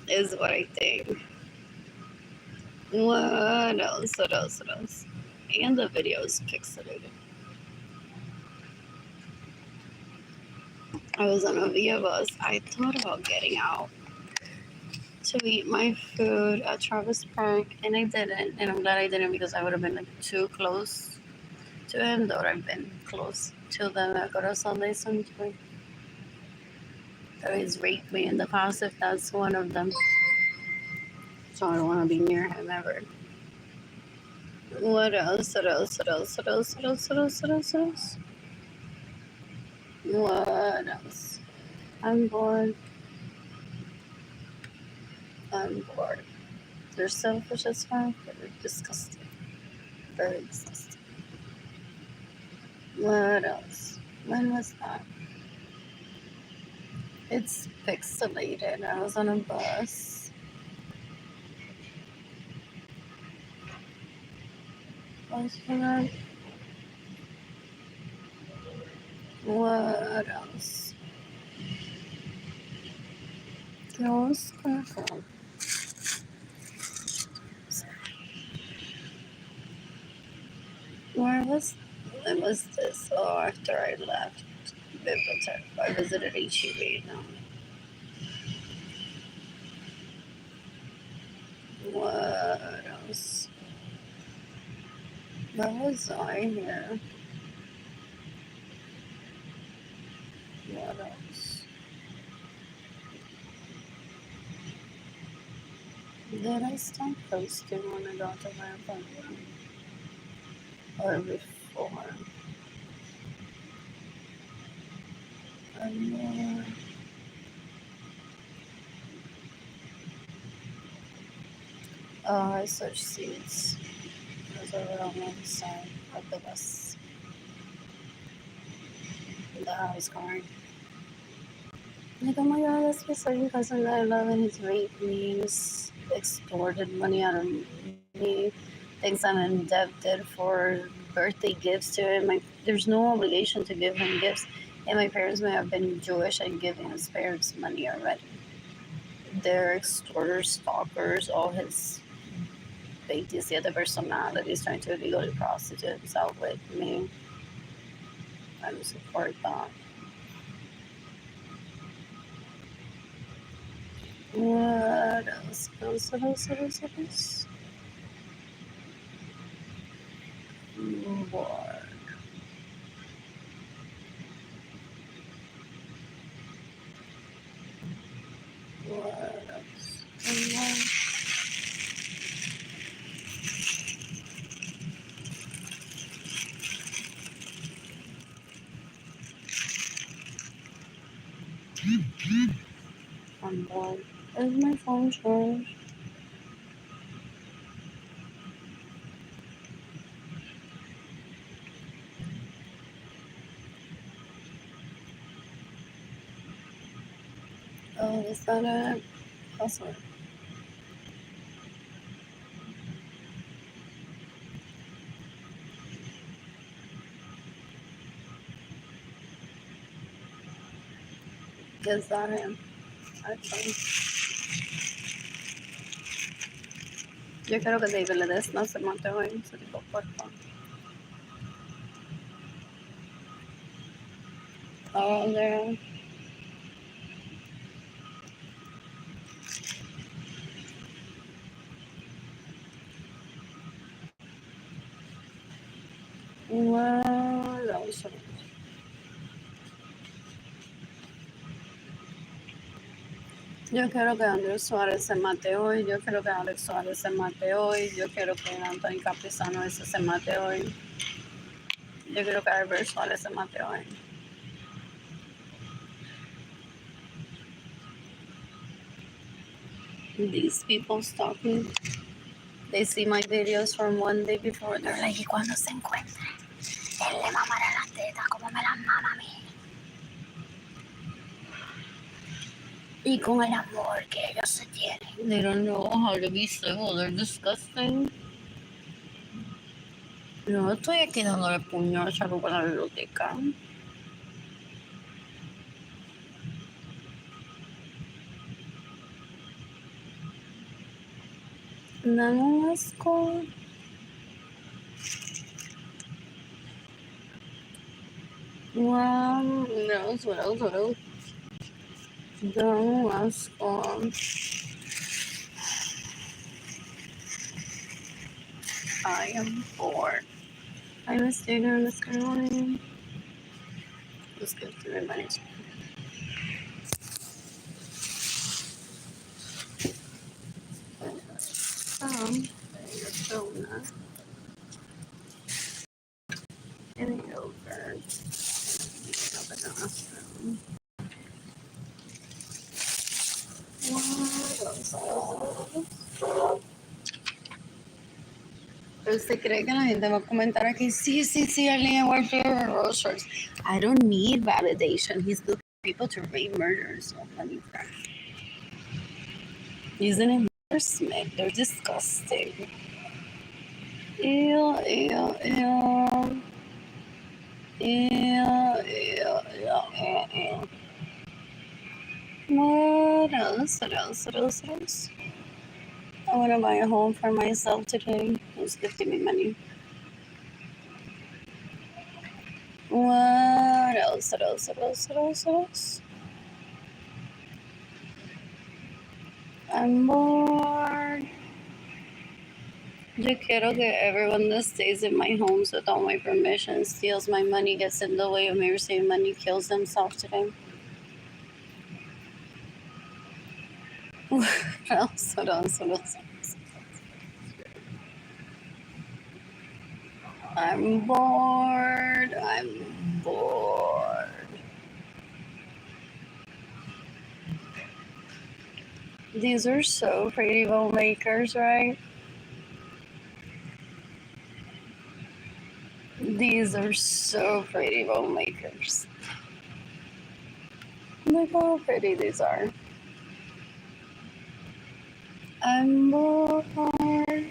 is what I think. What else? What else? What else? And the video is pixelated. I was on a Via bus. I thought about getting out to eat my food at Travis Park, and I didn't. And I'm glad I didn't because I would have been like too close to him, though I've been close to them at Go Sunday sometime. He's raped me in the past if that's one of them. So I don't want to be near him ever. What else? What else? What else? What else? What else? What else? What else? What else? What else? I'm bored. I'm bored. They're selfish as fuck. They're disgusting. Very disgusting. What else? When was that? It's pixelated. I was on a bus. What else? Girls, careful. When was this? Oh, after I left Bibliotech, I visited HEB now. What else? Where was I here? What else? Did I stop posting when I got to my apartment? Or before? Oh, I switched seats. Those are on one side of the bus. The house car. Like, oh my god, that's my second cousin that I love, and he's raped me. He's extorted money out of me. Thinks I'm indebted for birthday gifts to him. There's no obligation to give him gifts. And my parents may have been Jewish and giving his parents money already. They're extorters, stalkers, all his the other personalities trying to illegally prostitute himself with me. I don't support that. What else? What else? What? What else? I'm bored. Is my phone charged? Oh, is that it? Password. Is that it? Okay. Yo quiero que David le des no se mate hoy, se dijo porfa. Oh, there. What else? Yo quiero que Andrés Suárez se mate hoy. Yo quiero que Alex Suárez se mate hoy. Yo quiero que Anthony Capizano ese se mate hoy. Yo quiero que Albert Suárez se mate hoy. These people stalking. They see my videos from one day before. They're like, ¿y cuando se encuentre? Él le mamará las tetas como me las mama a mí. Y con el amor que ellos se tienen. They don't know how to be civil. They're disgusting. No estoy aquí dándole puño a Charupa en la biblioteca. No asco. Wow. No, what else? No asco. I am bored. I was staying this morning. Let's get through my money. Donut and yogurt. Pero usted cree que la gente va a comentar aquí, sí, Arlene, we're favorite roasters. I don't need validation. He's looking for people to rate murders. So let me try. He's an embarrassment. They're disgusting. Ew, ew, ew. Ew. What else? I want to buy a home for myself today. Who's gifting me money? What else? I'm bored. Yo quiero que everyone that stays in my homes without my permission steals my money, gets in the way of me receiving money, kills themselves today. What else? I'm bored. These are so pretty makers, right? These are so pretty makers. Look how pretty these are. I'm bored. The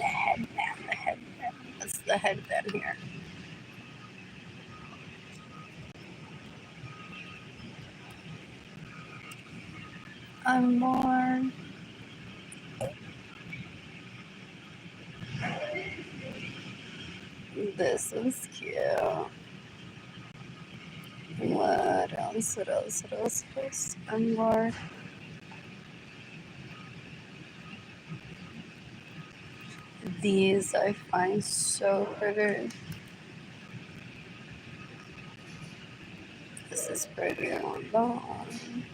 headband. What's the headband here? I'm bored. This is cute. What else? I'm bored. These I find so pretty. This is pretty on bone.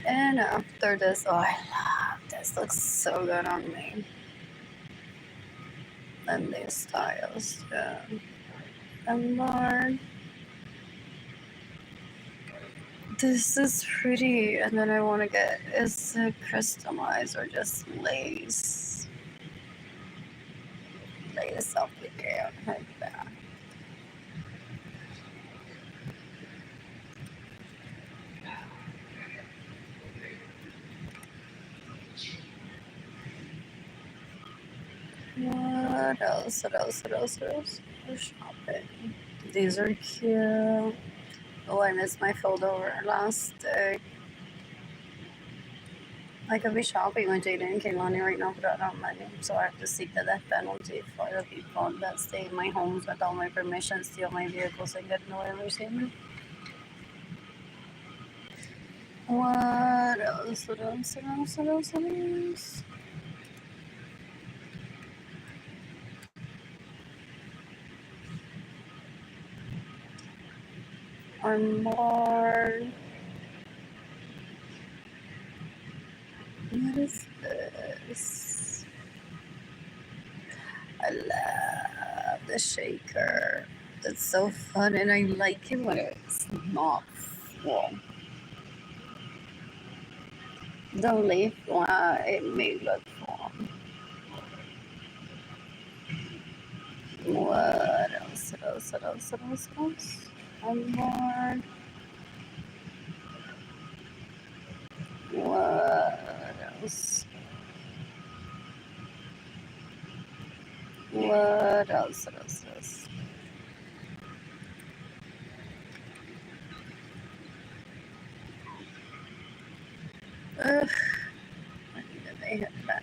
And after this, oh, I love this. Looks so good on me. And these styles, yeah. I'm bored. This is pretty, and then I want to get is it customized or just lace applique like that. What else? We're shopping. These are cute. Oh, I missed my fold over last day. I could be shopping with Jada and Kaylani right now, but I don't have money. So I have to seek the death penalty for the people that stay in my homes without my permission, steal my vehicles, and get no entertainment. What else? I'm bored. What is this? I love the shaker. It's so fun, and I like it when it's not full. The leaf one, it may look full. What else? I'm bored. What else? What else? What else? Ugh, I need a day hit that.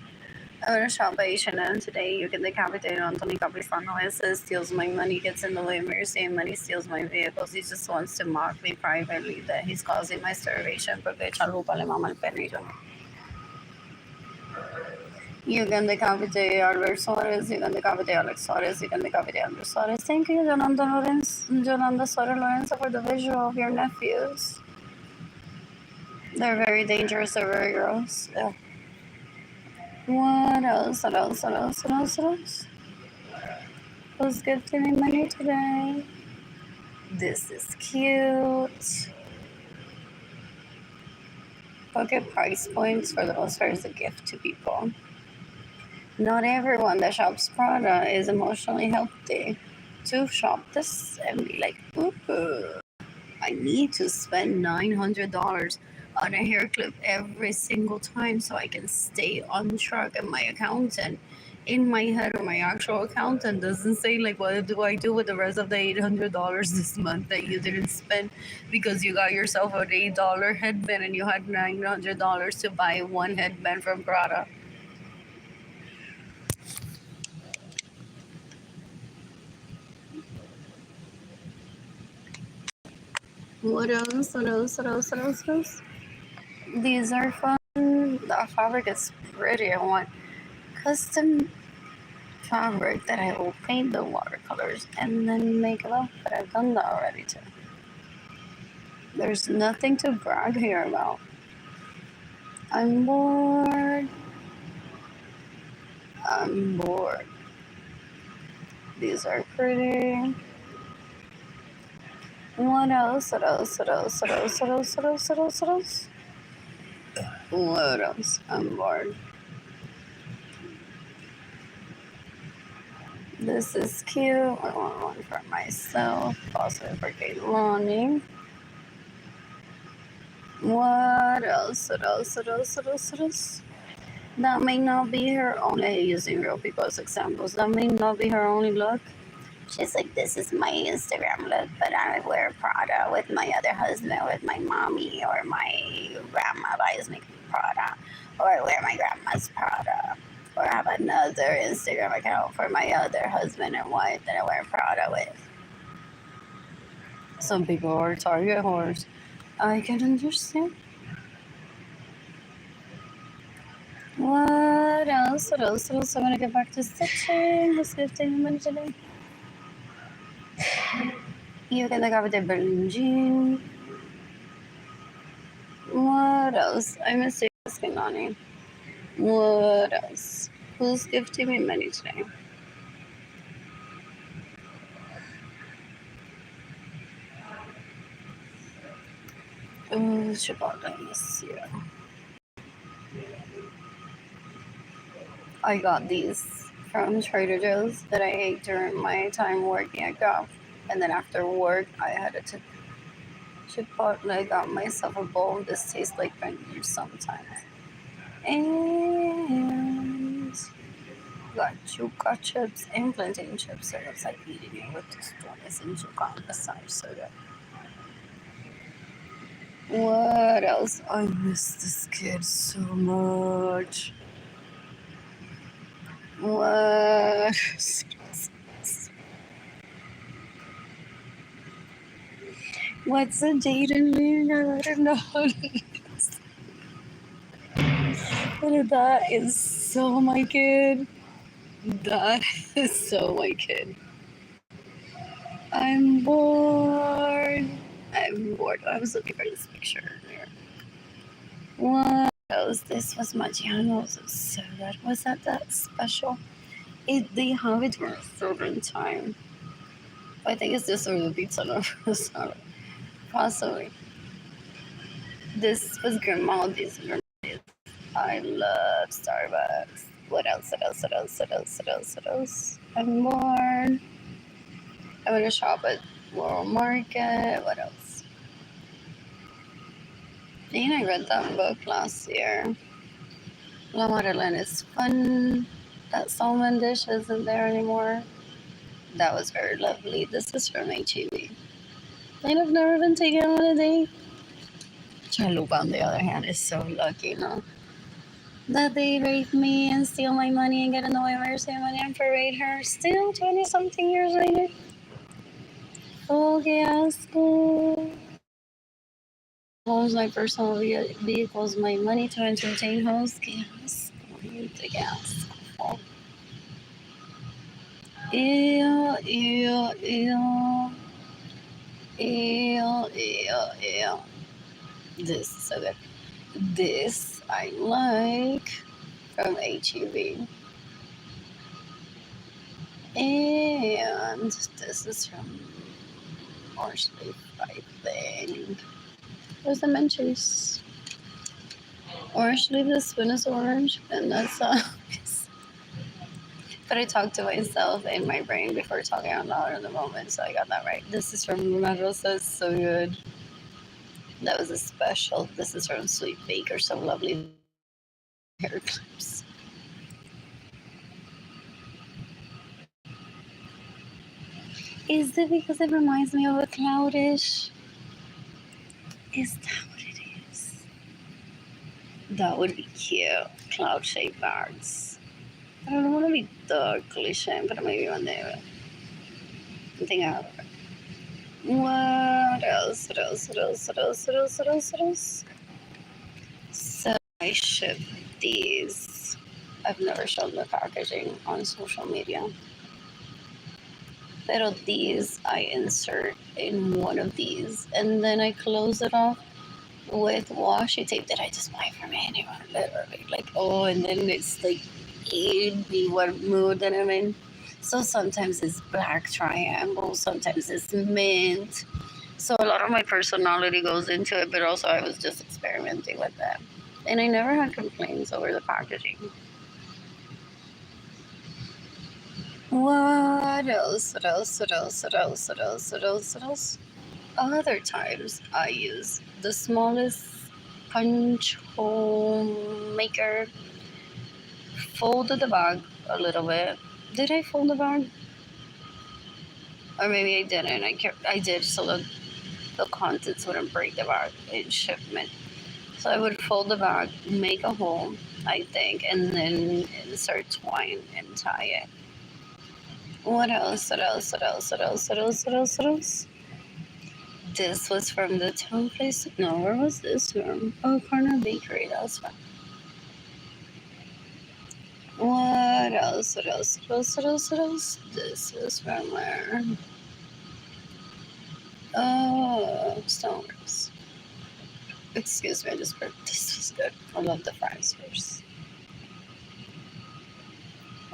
I went to shop by H&M today. You can decapitate Anthony Capistano. It says steals my money, gets in the way of mercy, and money steals my vehicles. He just wants to mock me privately that he's causing my starvation porque chalupa le mama el perrito. You can decapitate Albert Suarez, you can decapitate Alex Suarez, you can decapitate Andres Suarez. Thank you, Yolanda Suarez Lorenzo, for the visual of your nephews. They're very dangerous, they're very gross. Yeah. What else? What else? What else? What else? What else? Who's gifting me money today? This is cute. Pocket price points for the most part is a gift to people. Not everyone that shops Prada is emotionally healthy to shop this and be like, ooh, I need to spend $900 on a hair clip every single time so I can stay on track. And my accountant in my head, or my actual accountant, doesn't say like, what do I do with the rest of the $800 this month that you didn't spend because you got yourself an $8 headband and you had $900 to buy one headband from Prada. What else? What else? What else? What else? What else? These are fun. The fabric is pretty. I want custom fabric that I will paint the watercolors and then make it up. But I've done that already too. There's nothing to brag here about. I'm bored. I'm bored. These are pretty. What else? What else? What else? What else? What else? What else? What else? What else? What else? I'm bored. This is cute. I want one for myself. Also for Kaylani. What else? What else? What else? What else? What else? That may not be her only, using real people as examples. That may not be her only look. She's like, this is my Instagram look, but I wear Prada with my other husband, with my mommy, or my grandma buys me Prada, or I wear my grandma's Prada, or I have another Instagram account for my other husband and wife that I wear Prada with. Some people are Target whores. I can understand. What else? What else? What else? I'm gonna get back to stitching. Who's gifting me money today? You can look up the Berlin jean. What else? I miss you asking Lonnie. What else? Who's gifting me money today? Oh, Chipotle, miss you. I got these from Trader Joe's that I ate during my time working at Gulf. And then after work, I had to Chipotle. I got myself a bowl. This tastes like French sometimes. And got chuka chips and plantain chips. So it's like eating it with this tones and chuka on the side. So good. What else? I miss this kid so much. What? What's a date in New I don't know. That is so my kid. That is so my kid. I'm bored. I'm bored. I was looking for this picture earlier. What else? This was Maggiano's. It was so good. Was that special? They have it for a certain time. I think it's just for the pizza lovers. Possibly. This was Grimaldi's. I love Starbucks. What else? What else? What else? What else? What else? What else? I'm bored. I'm gonna shop at World Market. What else? And I read that book last year. La Madeleine is fun. That salmon dish isn't there anymore. That was very lovely. This is from HEB. And I've never been taken on a date. Chalupa, on the other hand, is so lucky, no? That they rape me and steal my money and get in the way of my ceremony and parade her still 20 something years later. Oh, qué asco. Homes, my personal vehicles, my money to entertain hosts. Qué asco. Qué asco. Ew, ew, ew. Ew, ew, ew. This is so good. This I like from HEB. And this is from Orange Leaf, I think. There's the Menchie's. Orange Leaf, the spoon is orange, and that's but I talked to myself in my brain before talking out loud in the moment, so I got that right. This is from Luna Rosa, it's so good. That was a special. This is from Sweet Baker, so lovely hair clips. Is it because it reminds me of a cloudish? Is that what it is? That would be cute. Cloud shaped bags. I don't want to be the cliche, but maybe one day. I think I have it. What else? What else? What else? What else? What else? What else? What else? So I ship these. I've never shown the packaging on social media. Pero these I insert in one of these, and then I close it off with washi tape that I just buy from anyone, literally. Like, oh, and then it's like, it'd be what mood that I'm in. So sometimes it's black triangle, sometimes it's mint. So a lot of my personality goes into it, but also I was just experimenting with that. And I never had complaints over the packaging. What else? What else? What else? What else? What else? What else? What else? Other times I use the smallest punch hole maker. Folded the bag a little bit. Did I fold the bag? Or maybe I didn't. I did so that the contents wouldn't break the bag in shipment. So I would fold the bag, make a hole, I think, and then insert twine and tie it. What else? What else? What else? What else? What else? What else? What else? This was from the town place. No, where was this from? Oh, Corner Bakery. That was fun. What else? What else? What else? What else? What else? This is from where? Oh, Stoneworks. Excuse me, I just burped. This was good. I love the fries first.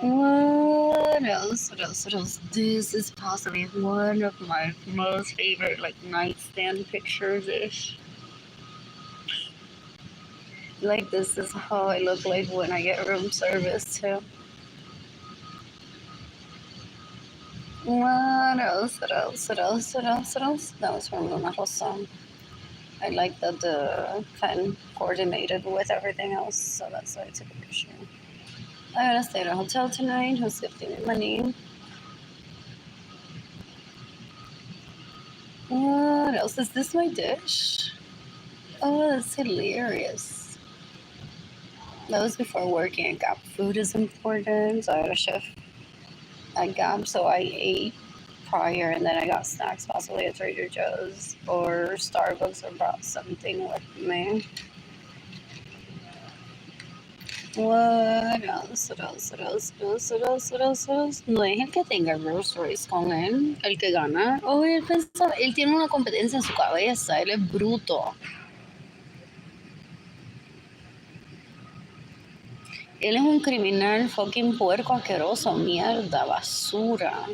What else? What else? What else? This is possibly one of my most favorite, like, nightstand pictures-ish. Like, this is how I look like when I get room service, too. What else? What else? What else? What else? What else? That was from Luna Rosa. I like that the pen coordinated with everything else, so that's why I took a picture. I gotta stay at a hotel tonight. Who's gifting me money? What else? Is this my dish? Oh, that's hilarious. That was before working at Gap. Food is important. So I had a chef at Gap, so I ate prior and then I got snacks, possibly at Trader Joe's or Starbucks, or brought something with me. What else? What else? What else? What else? What else? What else? What else? No es el que tenga Rolls Royce con él, el que gana. Oh, él pensaba, él tiene una competencia en su cabeza, él es bruto. Él es un criminal, fucking puerco, asqueroso, mierda, basura.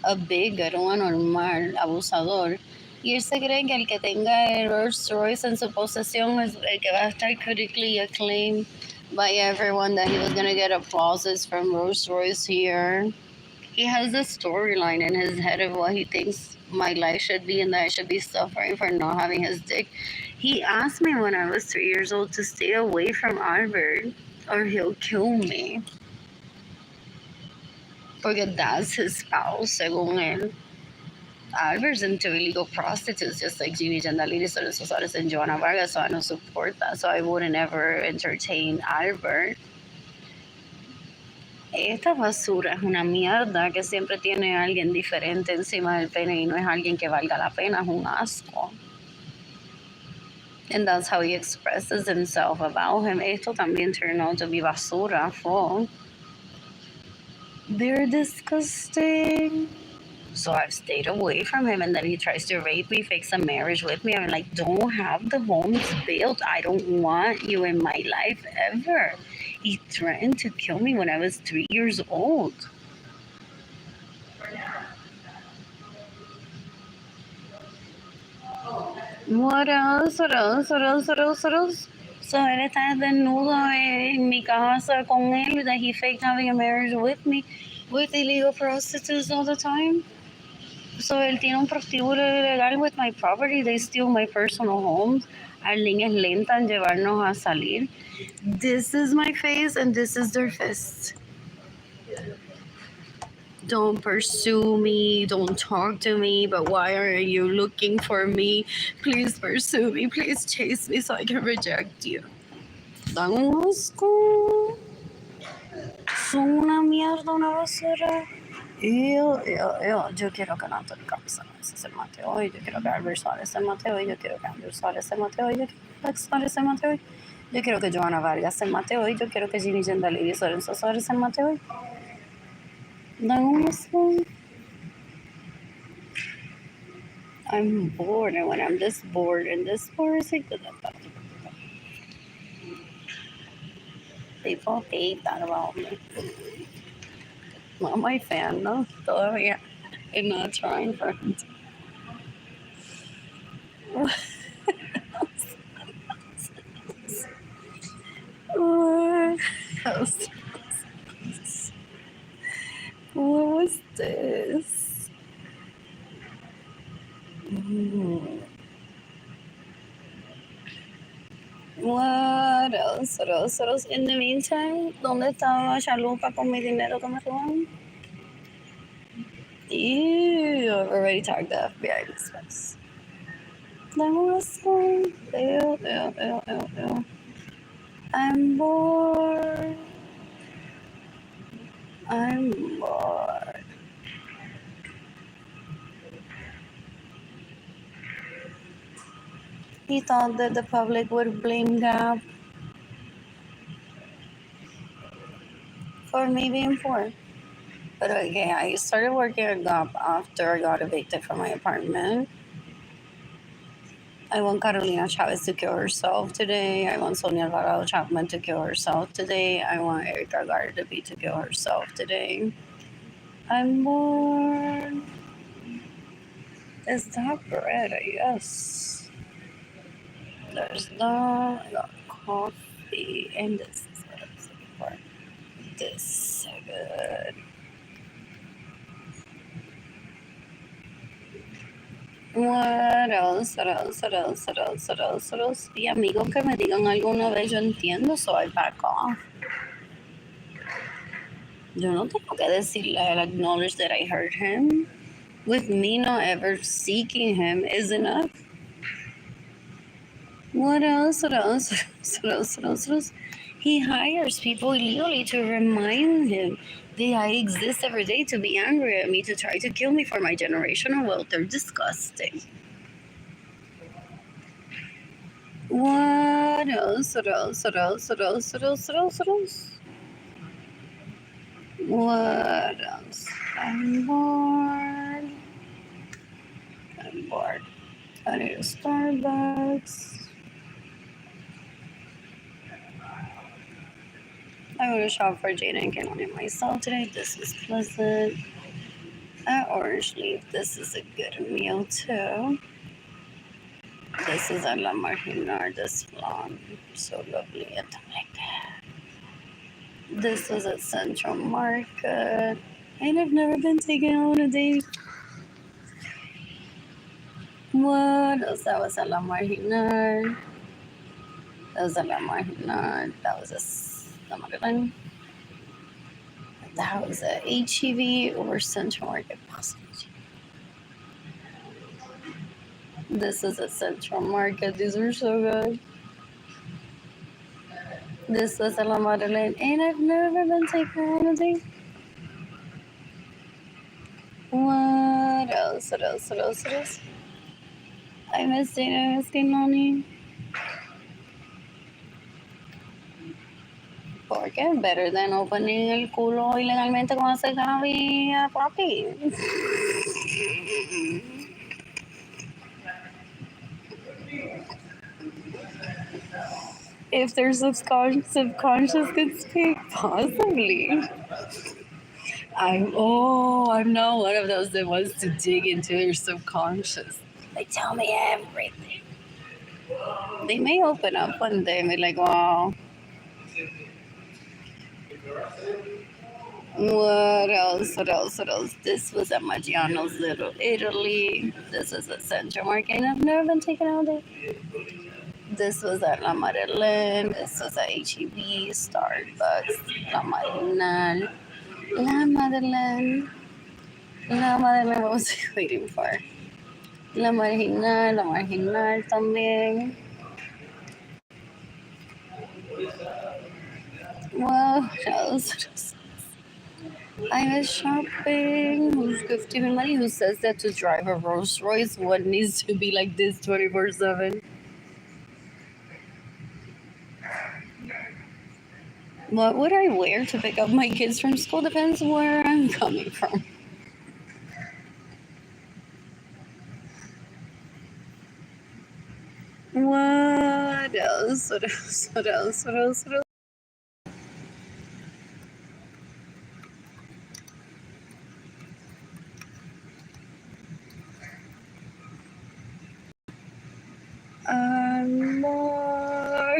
A bigot, un anormal, abusador. Y él se cree que el que tenga el Rolls Royce en su posesión es el que va a estar critically acclaimed by everyone, that he was going to get applauses from Rolls Royce here. He has a storyline in his head of what he thinks my life should be, and that I should be suffering for not having his dick. He asked me when I was 3 years old to stay away from Albert or he'll kill me. Porque that's his spouse, según él. Albert's into illegal prostitutes, just like Jeannie Jandalidis or Sosares and Joanna Vargas, so I don't support that. So I wouldn't ever entertain Albert. Esta basura es una mierda que siempre tiene a alguien diferente encima del pene y no es alguien que valga la pena, es un asco. And that's how he expresses himself about him. Esto también turned out to be basura, full. They're disgusting. So I've stayed away from him, and then he tries to rape me, fakes a marriage with me. I'm like, don't have the homes built. I don't want you in my life ever. He threatened to kill me when I was 3 years old. What else? What else? What else? What else? What else? So él está desnudo en mi casa con él, that he faked having a marriage with me, with illegal prostitutes all the time. So él tiene un prostíbulo ilegal with my property. They steal my personal homes. Arlene es lenta en llevarnos a salir. This is my face and this is their fist. Don't pursue me. Don't talk to me. But why are you looking for me? Please pursue me. Please chase me so I can reject you. Dan un asco. Son una mierda, una basura. Yo quiero que Anthony Capson se mate hoy, yo quiero que Albert Suárez se mate hoy, yo quiero que Andrew Suárez se mate hoy, yo quiero que Alex Suárez se mate hoy, yo quiero que Joanna Vargas se mate hoy, yo quiero que Ginny Jandalidis y Lorenzo Suárez se mate hoy. Dan un asco. I'm bored, and when I'm this bored and this bored, people hate that about me. Not my fan, no, todavía. I'm not trying for it. What was this? What else? What else? What else? In the meantime, ¿dónde estaba Chalupa con mi dinero que me robaron? Ew, I've already tagged the FBI in this mess. That was fun. Ew. I'm bored. I'm bored. He thought that the public would blame Gap for me being poor. But okay, I started working at Gap after I got evicted from my apartment. I want Carolina Chavez to kill herself today. I want Sonia Alvarado Chapman to kill herself today. I want Erika Gardaby to kill herself today. I'm bored. Is that bread? Yes. There's that. I got coffee. And this is what I'm looking for. This is so good. What else? Y amigos que me digan alguna vez, yo entiendo, so I back off. Yo no tengo que decirle, I'll acknowledge that I hurt him. With me not ever seeking him is enough. What else? He hires people illegally to remind him that I exist every day, to be angry at me, to try to kill me for my generational wealth. They're disgusting. What else? What else? I'm bored. I need a Starbucks. I want to shop for Jada and Canon and myself today. This is pleasant. At Orange Leaf, this is a good meal too. This is a La Marginar, this vlog. So lovely and like that. This is at Central Market. And I've never been taken on a date. What else? That was a La Marginar. That was a La Marginar. That was a La Marginar. That was a HEV or Central Market, possibly. This is a Central Market. These are so good. This is a La Madeleine, and I've never been taken anything. What else? What else? What else? What else? I missed it. I missed it, Nani. Porque better than opening el culo ilegalmente con ese Gaby, papi. If there's subconscious could speak, possibly. I'm not one of those that wants to dig into their subconscious. They tell me everything. They may open up one day and be like, wow. What else? What else? What else? This was at Maggiano's Little Italy. This was at Central Market. I've never been taken out there. This was at La Madeleine. This was at HEB, Starbucks, La Marginal. La Madeleine. La Madeleine, what was I waiting for? La Marginal también. Well, what else? I was shopping. Who's giving money? Who says that to drive a Rolls Royce? What needs to be like this 24/7? What would I wear to pick up my kids from school? Depends where I'm coming from. What else? What else? What else? What else? What else? More.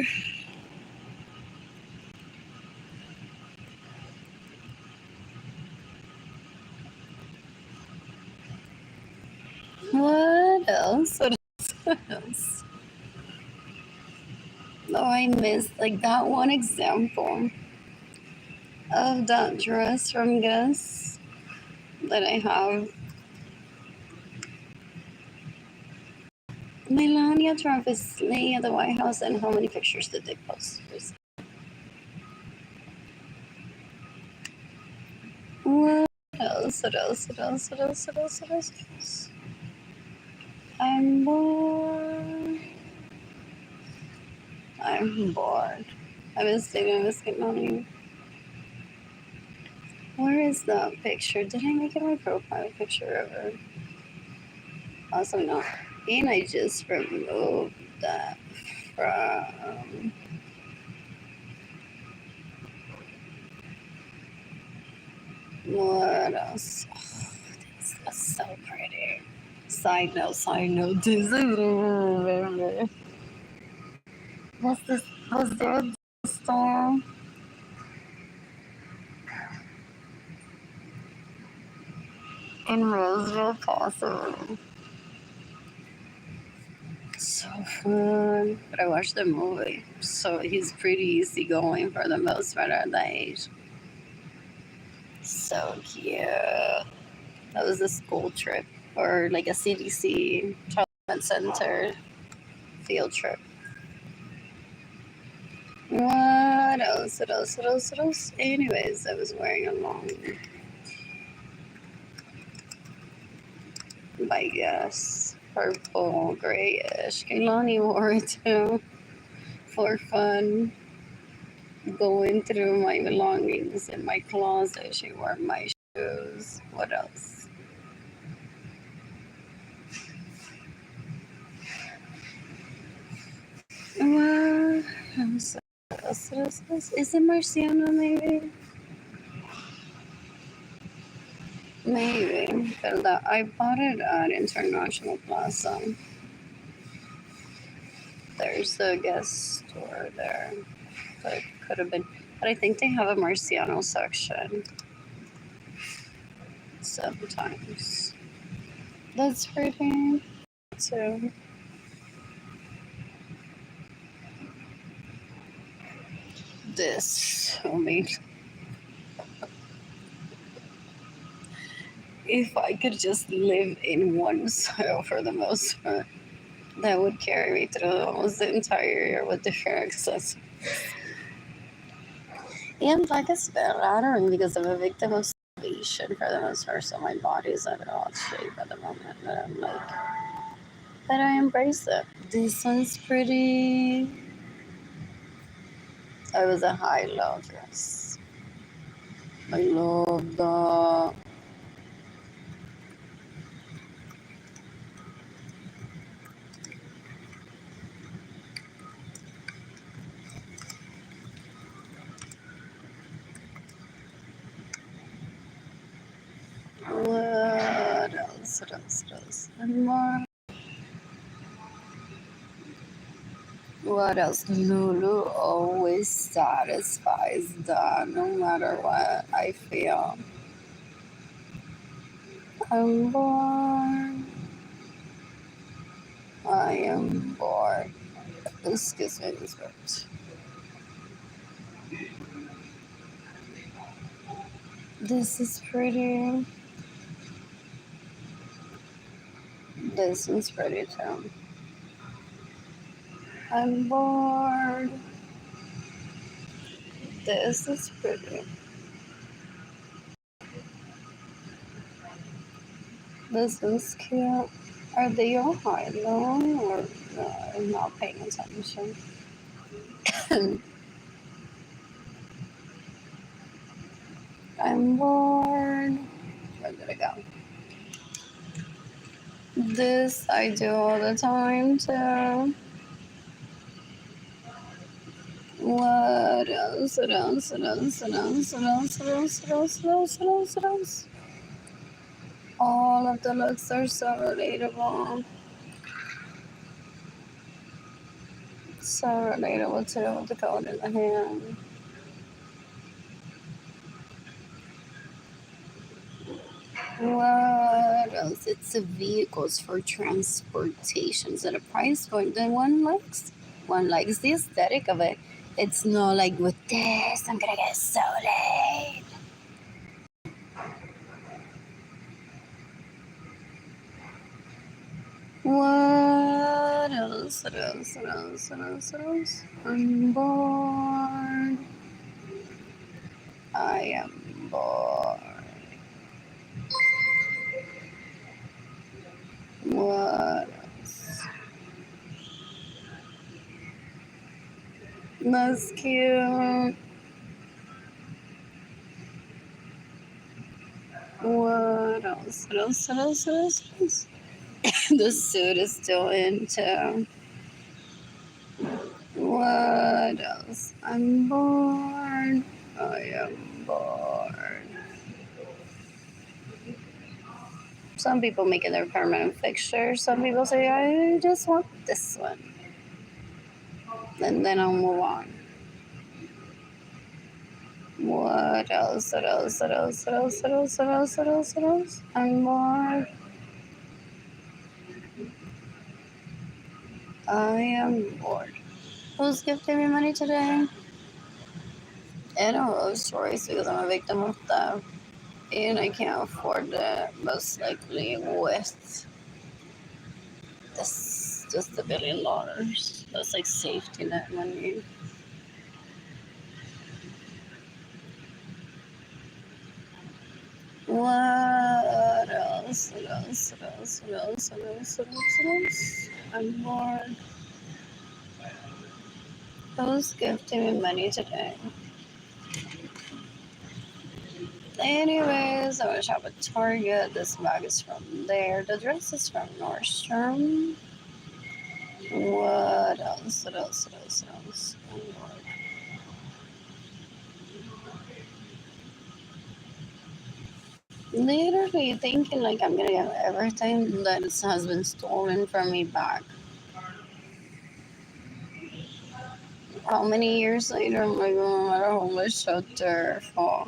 What else? What else? What else? Oh, I missed like that one example of that dress from Guess that I have. Melania Trump is staying at the White House, and how many pictures did they post? What else? What else? What else? What else? What else? What else? What else? I'm bored. I'm bored. I was getting on you. Where is that picture? Did I make it my profile picture ever? Also, no. And I just removed that from. What else? Oh, that's so pretty. Side note. This is. What's this? Was there a store? In Roseville, possibly. So fun. But I watched the movie. So he's pretty easygoing for the most part at that age. So cute. That was a school trip or like a CDC Development Center field trip. What else? What else? What else? What else? Anyways, I was wearing a long, I guess, purple, grayish. Kaylani wore it too for fun. Going through my belongings in my closet, she wore my shoes. What else? What else? Is it Marciano maybe? Maybe. But I bought it at International Plaza. There's a guest store there. But it could have been. But I think they have a Marciano section. Sometimes. That's pretty too. This, I mean, If I could just live in one soil for the most part, that would carry me through almost the entire year with different access. And like it's flattering because I'm a victim of starvation for the most part, so my body's not in all shape at the moment. But I'm like, but I embrace it. This one's pretty. It was a high-low dress. I love that. What else? What else? What else? And more. What else? Lulu always satisfies that no matter what I feel. I'm bored. I am bored. Excuse me, this works. This is pretty. This one's pretty too. I'm bored. This is pretty. This is cute. Are they all high low or no? I'm not paying attention. I'm bored. Where did it go? This I do all the time too. What else? What else? What else? What else? What else? What else? What else? What else? What else? What else? All of the looks are so relatable. So relatable too with the code in the hand. What else? It's a vehicles for transportations at a price point that one likes the aesthetic of it. It's not like with this, I'm gonna get so late. What else? What else? What else? What else? What else? I'm bored. I am bored. What else? That's cute. What else? What else? What else? What else? What else? The suit is still in too. What else? I'm bored. I am bored. Some people make it their permanent fixture. Some people say, I just want this one. And then I'll move on. What else? What else? What else? What else? What else? What else? What else? What else? I'm bored. I am bored. Who's gifting me money today? I don't know stories because I'm a victim of theft. And I can't afford it, most likely with this just $1 billion. That's like safety net money. What else? What else? What else? What else? What else? What else? What else? I'm bored. Who's gifting me money today? Anyways, I want to shop at Target. This bag is from there. The dress is from Nordstrom. What else? What else? What else? What else? I'm bored. Literally thinking like I'm gonna get everything that has been stolen from me back. How many years later I'm like, oh, I'm at a homeless shelter for.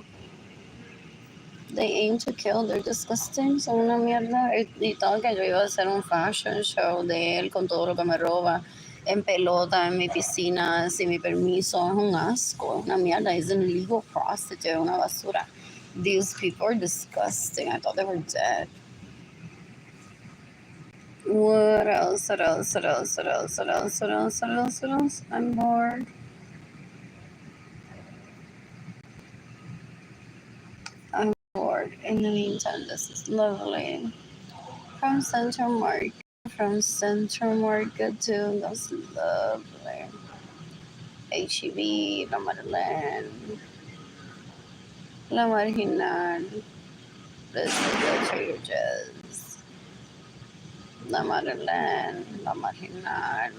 They aim to kill, they're disgusting, son una mierda. Y todo que yo iba a hacer un fashion show de él con todo lo que me roba, en pelota, en mi piscina, sin mi permiso, es un asco, es una mierda, es un illegal prostitute, una basura. These people are disgusting. I thought they were dead. What else? What else? What else? What else? What else? What else? What else? What else? I'm bored. I'm bored. In the meantime, this is lovely. From Central Market. From Central Market to that's lovely. HEB, La Madeleine, La Marginal. This is the Trader Joe's. La Madeleine, La Marginal.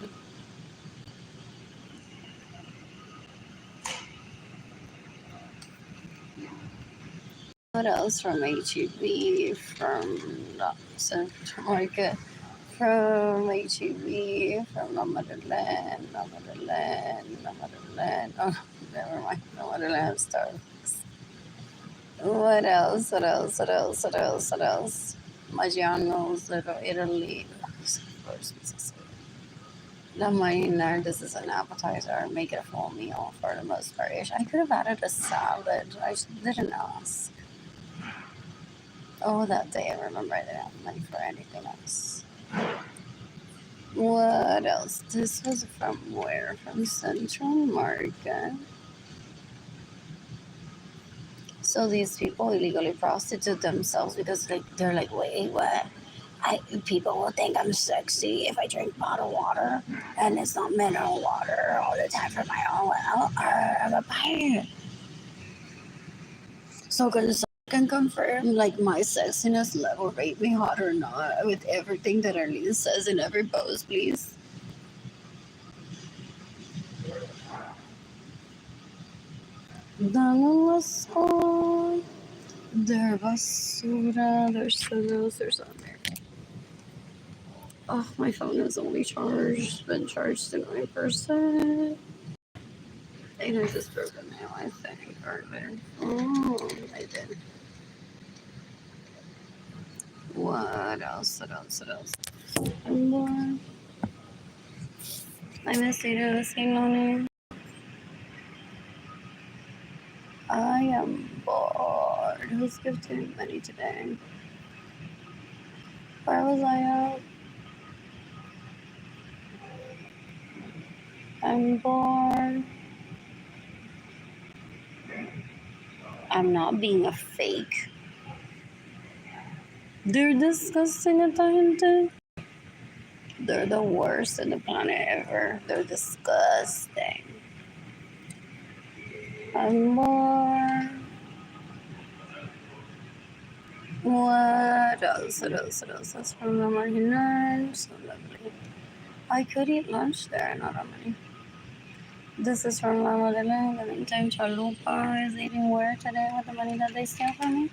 What else from HEB? From the Central Market? From HEB? From La Madeleine, La Madeleine, La Madeleine. Oh, never mind. La Madeleine Starbucks. What else? What else? What else? What else? What else? Maggiano's, Little Italy. Of course, La Marina, this is an appetizer. Make it a full meal for the most part. I could have added a salad. I didn't ask. Oh, that day I remember I didn't have money for anything else. What else? This was from where? From Central Market. So these people illegally prostitute themselves because they're like, wait, what? People will think I'm sexy if I drink bottled water, and it's not mineral water all the time from my own well. I'm a pirate. So can confirm like my sexiness level, rate me hot or not, with everything that Arlene says in every post, please. Damos on their basura, their solos, there's on there. Oh, my phone is only charged, been charged to 9%. And I just broke a nail, I think, or there. Oh, I did. What else? What else? What else? And I miss you to sing on it. I am bored. Who's gifting money today? Where was I at? I'm bored. I'm not being a fake. They're disgusting at the hinted. They're the worst in the planet ever. They're disgusting. I'm bored. What else? What else? What else? That's from the Marginal. So lovely. I could eat lunch there, not that many. This is from La Madeleine. In the meantime, Chalupa is eating where today with the money that they steal from me.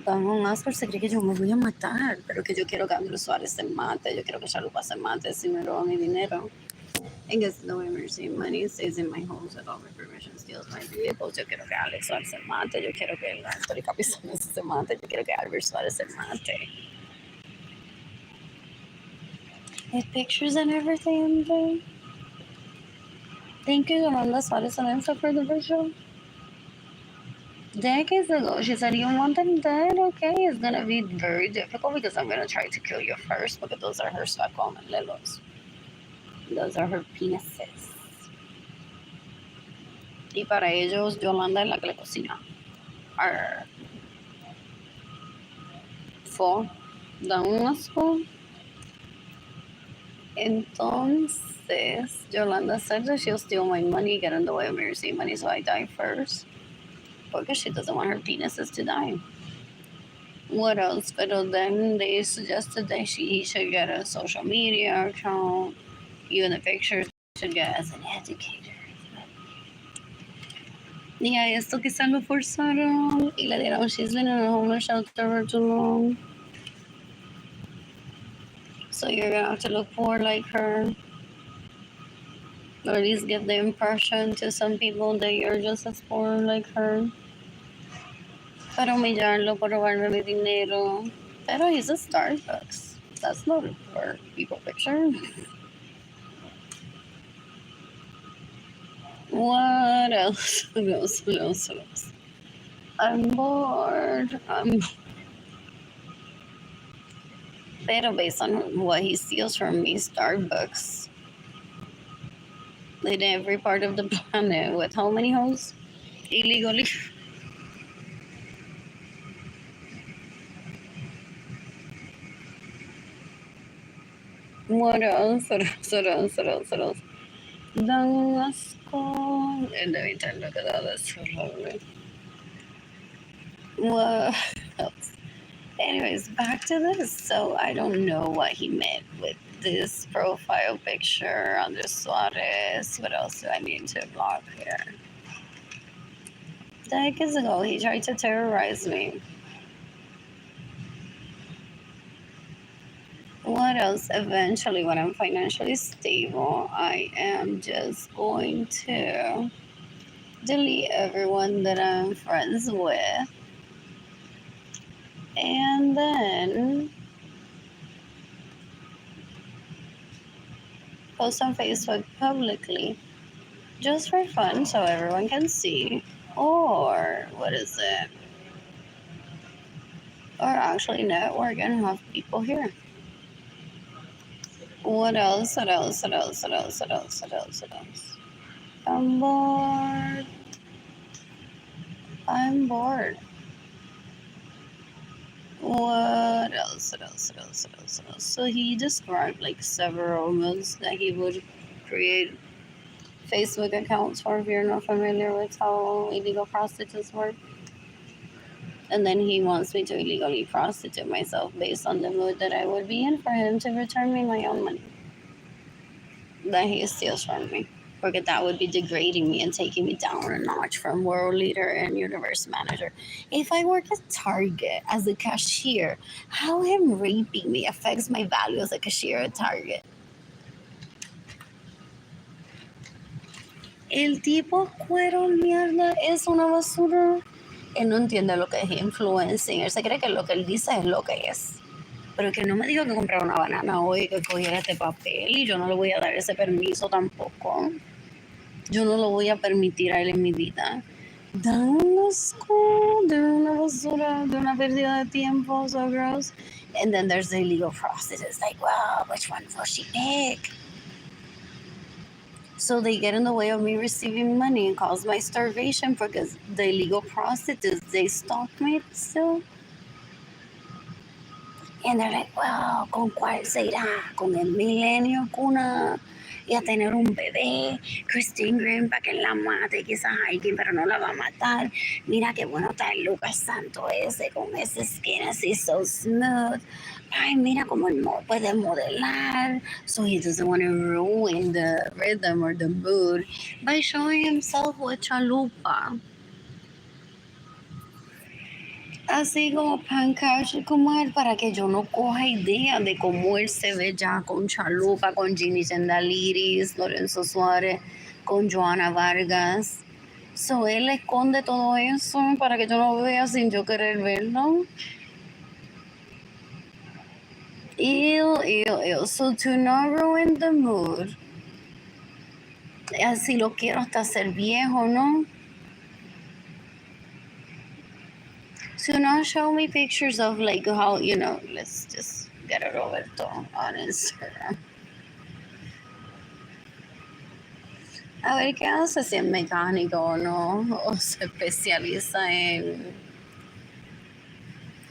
Vamos más por se cree que yo me voy a matar, pero que yo quiero que Andrew Suárez se mate, yo quiero que Chalupa se mate si me roba mi dinero. And gets the way receiving money, stays in my homes with all my permission, steals my vehicles. Yo quiero que Alex Suárez se mate, yo quiero que el Anthony Capizano se mate, yo quiero que Albert Suárez se mate. With pictures and everything, okay? Thank you, Yolanda Suárez Lorenzo, for the virtual. Decades ago, she said, you want them dead? Okay, it's gonna be very difficult because I'm gonna try to kill you first because those are her sacomelos. Those are her penises. Y para ellos, Yolanda es la que le cocina. Arr. Fo. Da un asco. Entonces, Yolanda said that she'll steal my money, get in the way of me receiving money so I die first. Because she doesn't want her penises to die. What else? But then they suggested that he should get a social media account. Even the pictures should get as an educator. Y a esto quizás lo forzaron y le dieron, she's been in a homeless shelter for too long. So you're gonna have to look for like her. Or at least give the impression to some people that you're just as poor like her. Para humillarlo, por robarme mi dinero. Pero he's a Starbucks. That's not a poor people picture. What else? What else? What else? What else? I'm bored. Pero based on what he steals from me, Starbucks, in every part of the planet, with how many hoes? Illegally. What else? What else? What else? What else? What else? Dan asco. And let me tell you, look at all this. What else? Anyways, back to this. So I don't know what he meant with this profile picture on the Suarez. What else do I need to block here? The heck is ago? He tried to terrorize me. What else? Eventually, when I'm financially stable, I am just going to delete everyone that I'm friends with. And then post on Facebook publicly just for fun so everyone can see. Or what is it? Or actually network and have people here. What else? What else? What else? What else? What else? What else? What else? I'm bored. I'm bored. What else? What else? What else? What else? What else? So he described like several moves that he would create Facebook accounts for if you're not familiar with how illegal prostitutes work. And then he wants me to illegally prostitute myself based on the mood that I would be in for him to return me my own money that he steals from me. Because that would be degrading me and taking me down a notch from world leader and universe manager. If I work at Target as a cashier, how him raping me affects my value as a cashier at Target? El tipo cuero mierda es una basura. Él no entiende lo que es influencing. Él se cree que lo que él dice es lo que es. Pero que no me dijo que comprara una banana hoy, que cogiera este papel, y yo no le voy a dar ese permiso tampoco. Yo no lo voy a permitir a él en mi vida. Da un asco, de una basura, de una pérdida de tiempo, so gross. And then there's the illegal prostitutes. Like, well, which one will she pick? So they get in the way of me receiving money and cause my starvation because the illegal prostitutes, they stalk me still. And they're like, well, ¿con cuál se irá? ¿Con el milenio cuna? Y a tener un bebé. Christine Green para que la mate, quizás alguien, pero no la va a matar. Mira qué bueno está el Lucas Santo ese, con ese skin así so smooth. Ay, mira cómo él puede modelar. So he doesn't want to ruin the rhythm or the mood by showing himself with chalupa. Así como pancash, como él, para que yo no coja idea de cómo él se ve ya con chalupa, con Ginny Gendaliris, Lorenzo Suárez, con Joana Vargas. So él esconde todo eso para que yo no vea sin yo querer verlo. Ew. So to not ruin the mood, así lo quiero hasta ser viejo, ¿no? So now show me pictures of like how, let's just get a Roberto on Instagram. A ver qué hace, si es mecánico o no, o se especializa en...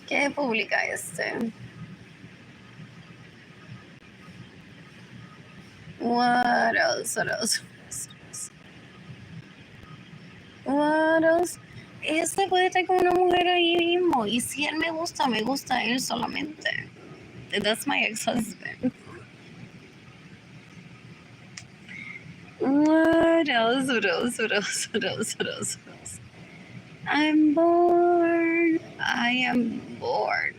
¿Qué publica este? What else? What else? What else? Este puede estar con una mujer ahí mismo. Y si él me gusta él solamente. That's my ex-husband. What else? What else? What else? What else? What else? What else? I'm bored. I am bored.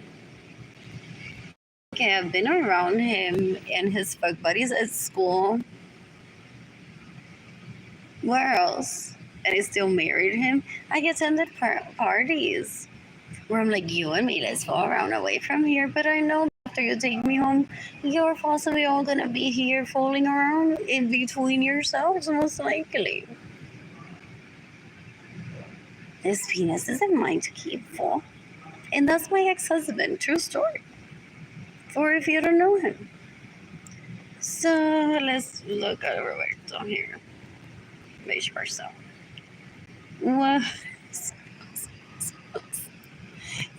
Okay, I've been around him and his fuck buddies at school. Where else? And I still married him. I attended parties where I'm like, you and me, let's go around away from here. But I know after you take me home, you're possibly all gonna be here fooling around in between yourselves, most likely. His penis isn't mine to keep full. And that's my ex-husband. True story. Or if you don't know him. So let's look at Roberto here. Vice versa. What?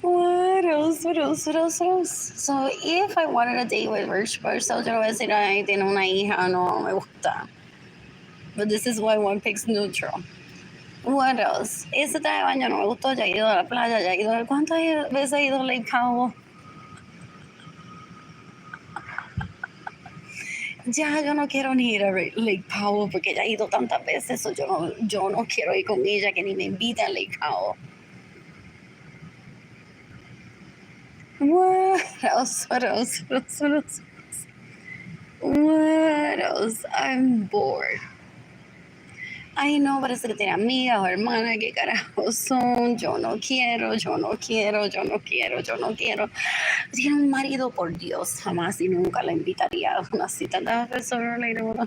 What else? What else? What else? What else? So if I wanted a date with Vice versa, yo le voy a decir, ay, tiene una hija, no me gusta. But this is why one picks neutral. What else? Ese traje de baño no me gustó, ya he ido a la playa, ya he ido. ¿Cuántas veces he ido a Lake Cabo? Ya yo no quiero ni ir a Lake Powell porque ya he ido tantas veces, so yo no quiero ir con ella que ni me invita a Lake Powell. What else? What else? What else? What else? What else? I'm bored. Ay, no, parece que tiene amigas o hermanas, ¿qué carajo son? Yo no quiero, yo no quiero, yo no quiero, yo no quiero. Tiene un marido, por Dios, jamás y nunca la invitaría a una cita. That's so relatable.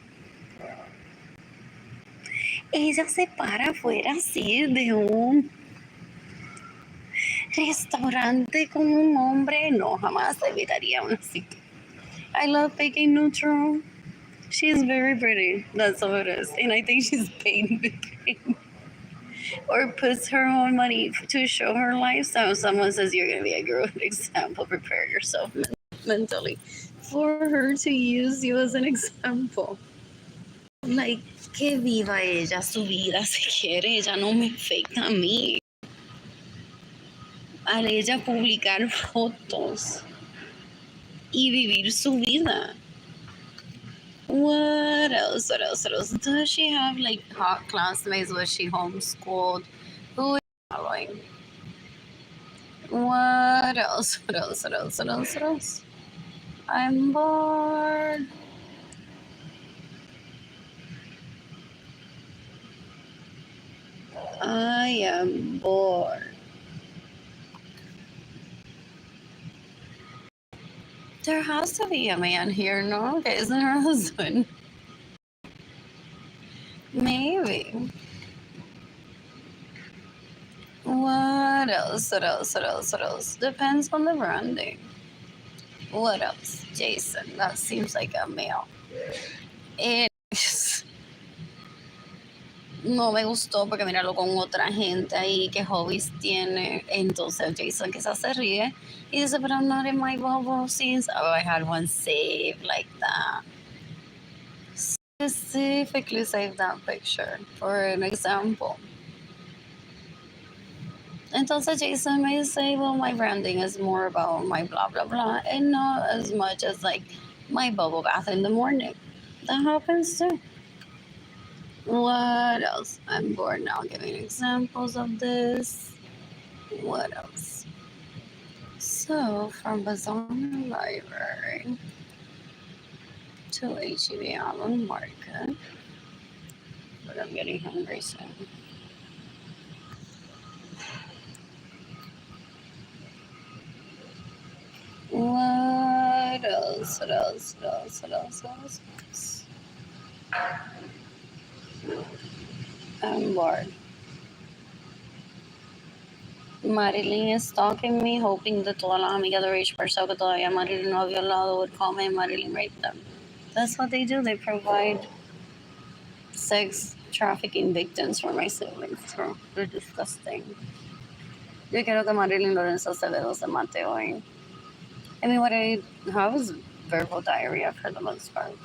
Ella se para afuera así de un restaurante con un hombre, no, jamás la invitaría a una cita. I love picking neutral. She's very pretty. That's all it is. And I think she's paid or puts her own money to show her lifestyle. Someone says you're going to be a good example. Prepare yourself mentally for her to use you as an example. Like, que viva ella su vida si quiere. Ella no me afecta a mí. Al ella publicar fotos y vivir su vida. What else? What else? What else? Does she have like hot classmates? Was she homeschooled? Who is following? What else? What else? What else? What else? What else? I'm bored. I am bored. There has to be a man here, no? Okay, isn't her husband? Maybe. What else? What else? What else? What else? Depends on the branding. What else? Jason. That seems like a male. It no me gustó porque míralo con otra gente ahí que hobbies tiene. Entonces Jason quizás se ríe y dice, but I'm not in my bubble since I had one saved like that. Specifically save that picture for an example. Entonces Jason may say, well, my branding is more about my blah, blah, blah, and not as much as like my bubble bath in the morning. That happens too. What else? I'm bored now giving examples of this. What else? So, from Bazaar Library to HEB Allen Market. But I'm getting hungry soon. What else? What else? What else? What else? What else? I'm bored. Marilyn is stalking me, hoping that todas las amigas de Rich Perso que todavía Marilyn no había hablado would call me and Marilyn rape them. That's what they do. They provide sex trafficking victims for my siblings. So they're disgusting. Yo quiero que Arlene Lorenzo se mate hoy. I mean, what I have is verbal diarrhea for the most part.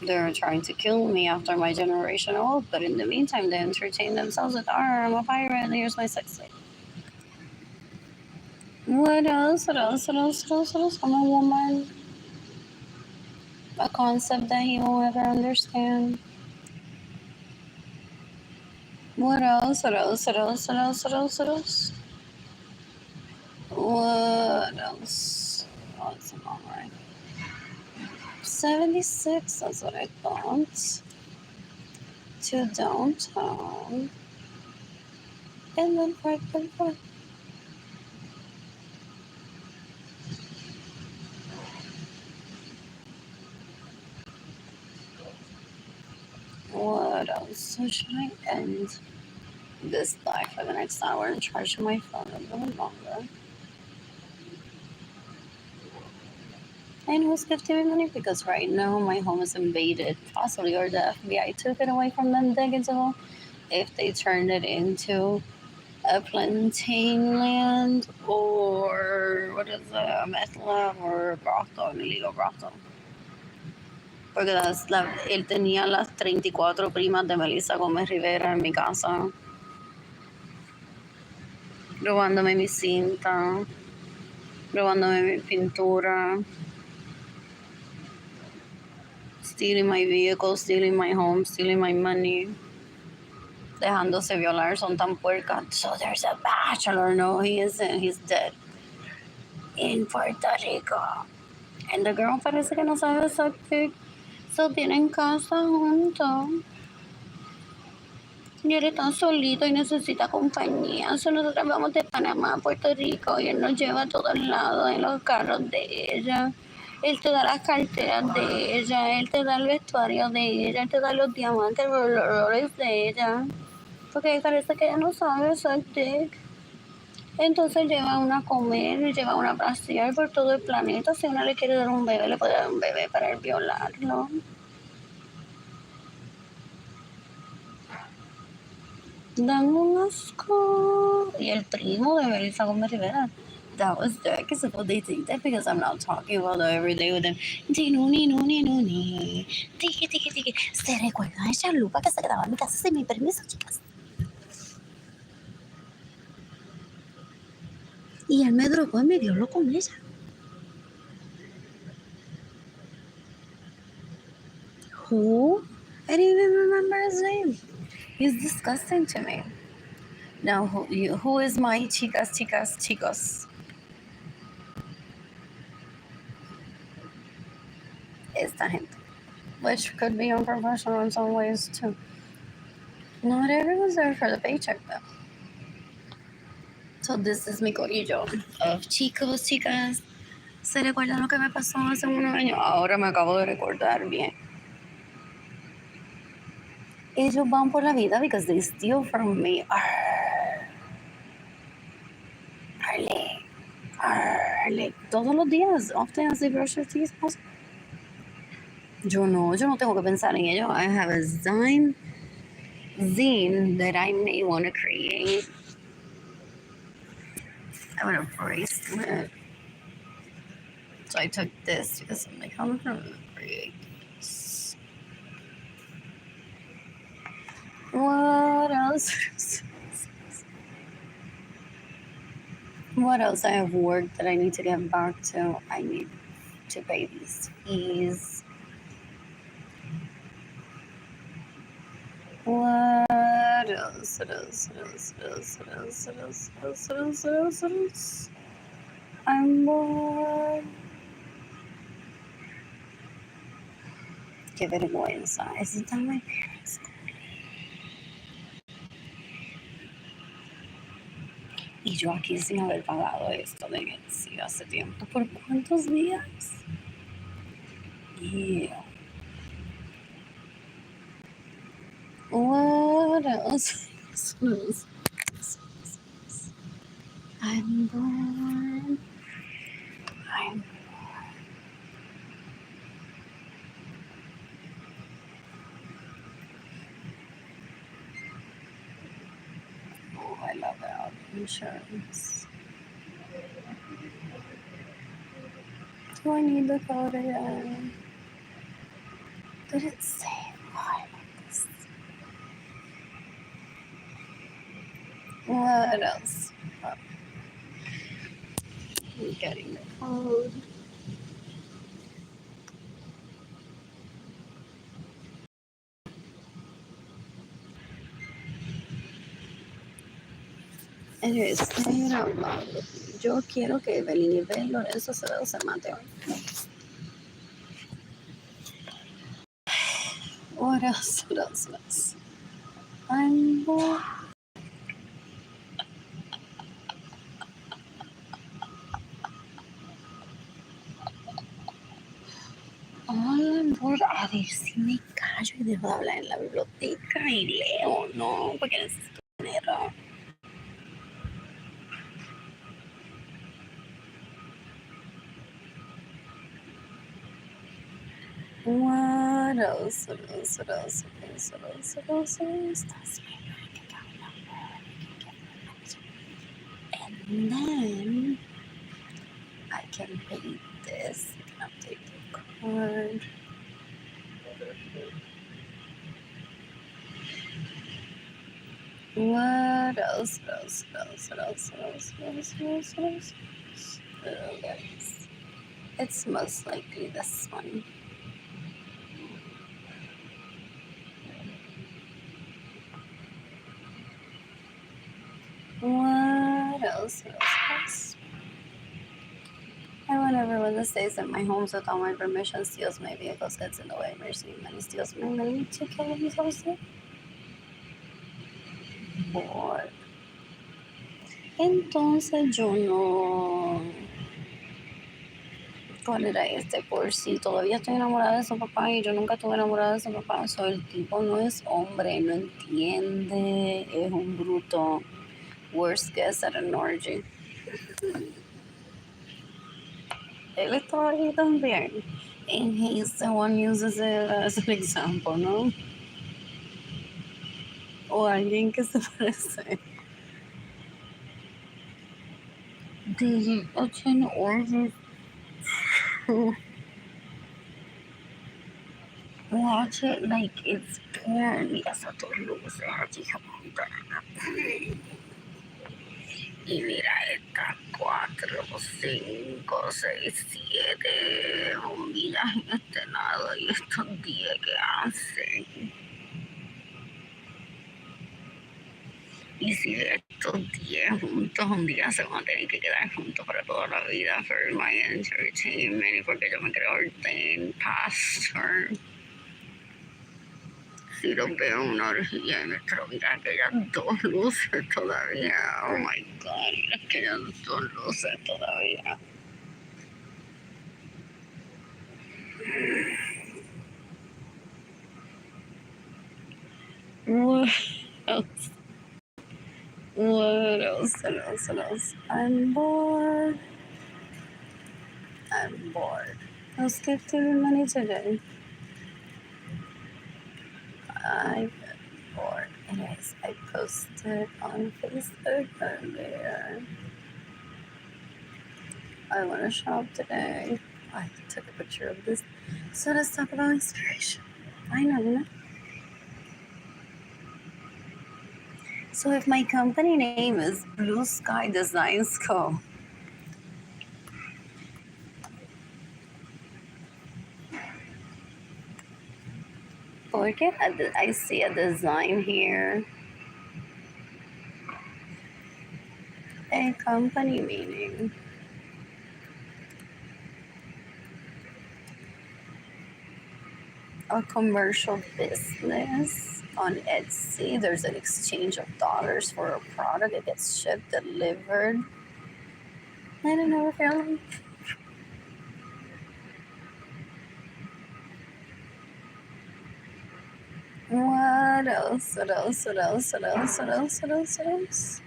They're trying to kill me after my generation old, but in the meantime, they entertain themselves with, I'm a pirate, and here's my sex slave. What else? What else? What else? What else? What else? I'm a woman. A concept that he won't ever understand. What else? What else? What else? What else? What else? What else? What else? Oh, it's a long ride. 76, that's what I thought. To downtown. And then park. What else? So should I end this guy for the next hour and charge my phone a little longer. And who's gifting me money? Because right now my home is invaded, possibly, or the FBI took it away from them decades ago. If they turned it into a plantain land or what is it, a meth lab or brothel, an illegal brothel. Porque él tenía las 34 primas de Melissa Gómez Rivera en mi casa, robándome mi cinta, robándome mi pintura, stealing my vehicle, stealing my home, stealing my money, dejándose violar, son tan puercas. So there's a bachelor. No, he isn't. He's dead. In Puerto Rico. And the girl parece que no sabe suck dick. So tienen casa juntos. Y él está solito y necesita compañía. So nosotros vamos de Panamá a Puerto Rico y él nos lleva a todos lados en los carros de ella. Él te da las carteras de ella, él te da el vestuario de ella, él te da los diamantes, los Rolex de ella. Porque parece que ella no sabe suck dick. Entonces lleva una a comer, lleva una a pasear por todo el planeta. Si una le quiere dar un bebé, le puede dar un bebé para él violarlo. Dan un asco. Y el primo de Melissa Gómez Rivera, that was the que se they think that because I'm not talking about it every day with them. Nuni. Tiki. ¿Se recuerda de esa lupa que se quedaba en mi casa sin mi permiso, chicas? Y él me drogó y me violó con ella. Who? I didn't even remember his name. He's disgusting to me. Now, who is my chicos? Esta gente. Which could be unprofessional in some ways, too. Not everyone's there for the paycheck, though. So this is mi corillo of chicos, chicas. ¿Se recuerdan lo que me pasó hace unos años? Ahora me acabo de recordar bien. Ellos van por la vida because they steal from me. Arlene. Todos los días, often as they brush their teeth. Yo no tengo que pensar en ello. I have a zine that I may want to create. I want a bracelet. So I took this because I'm like, how am I going to create this? What else? What else? I have work that I need to get back to. I need to pay these fees. What else? I'm bored. Qué vergüenza. Isn't that my parents? Y yo aquí sin haber pagado esto de Etsy hace tiempo. ¿Por cuántos días? Yeah. What else? I'm bored. Oh, I love health insurance. Do I need the code again? Did it say why this? What else? Oh. I'm getting the code. Anyways, yo quiero que Arlene Lorenzo se mate hoy. What else? I'm bored. I'm bored. A ver si me callo y dejo de hablar en la biblioteca y leo, ¿no? Porque necesito dinero. What else? What else? What else? What else? What else? What else? What else? That's my bank account number. And then I can pay this. I can update the card. What else? What else? What else? What else? What else? What else? What else? What else? Oh, guys. It's most likely this one. What else? What else? What else? I want everyone that stays at my homes without my permission, steals my vehicles, gets in the way, mercy, money, steals my money, take care of themselves. Por. Entonces yo no. ¿Cuál era este? Por si todavía estoy enamorada de su papá y yo nunca estuve enamorada de su papá. So, el tipo no es hombre, no entiende, es un bruto. Worst guess at an orgy. Él estaba ahí también. And he's the one uses it as an example, ¿no? O alguien que se parece. They attend orgies. Watch it like it's porn. Y eso tú luces allí juntas. Y mira estas 4, 5, 6, 7 hormigas en este lado y estos 10 que hacen. Y si estos 10 juntos un día se van a tener que quedar juntos para toda la vida for my entertainment y porque yo me quiero ordain pastor. Si los veo en una orgía en nuestra vida, aquellas 2 luces todavía. Oh my God, mira aquellas 2 luces todavía. What else? What else? What else? What else? I'm bored. I'm bored. Let's get through money today. I'm bored. Anyways, I posted on Facebook earlier. I want to shop today. I took a picture of this. So let's talk about inspiration. I know, you know. So if my company name is Blue Sky Designs Co. Porque I see a design here. A company meaning. A commercial business on Etsy. There's an exchange of dollars for a product. It gets shipped, delivered. I don't know if you're. What else? What else? What else? What else? What else? What else? What else?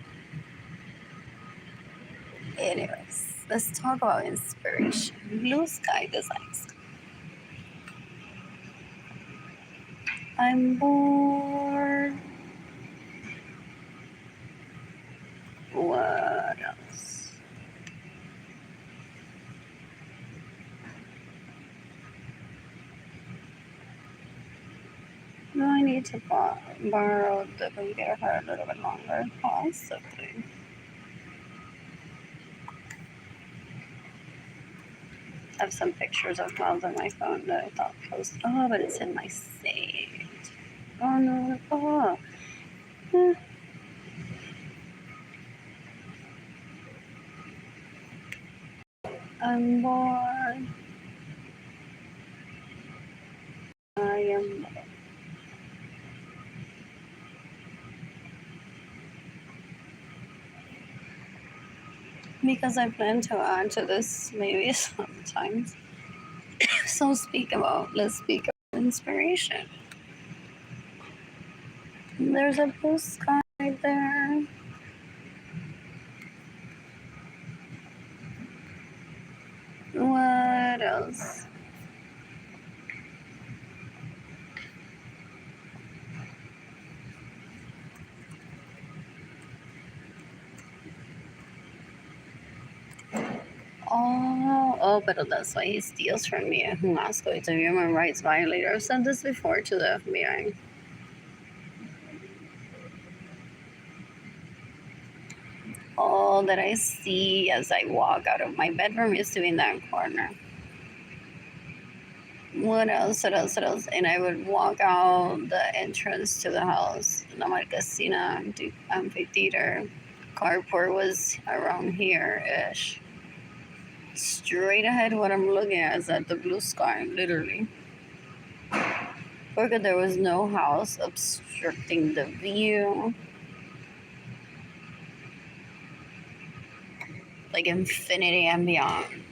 Anyways, let's talk about inspiration. Blue Sky Designs. I'm bored. What else? No, I need to borrow the computer for a little bit longer, possibly. I have some pictures of clouds on my phone that I thought posted. Oh, but it's in my saved. Oh no! Oh. I'm bored. I am bored. Because I plan to add to this maybe sometimes. So let's speak about inspiration. There's a blue sky there. What else? But that's why he steals from me. Moscow is a human rights violator. I've said this before to the FBI. All that I see as I walk out of my bedroom is to be in that corner. What else? What else? What else? And I would walk out the entrance to the house. La Marquesina Amphitheater. Carport was around here ish. Straight ahead, what I'm looking at is at the blue sky, literally. Because there was no house obstructing the view. Like infinity and beyond.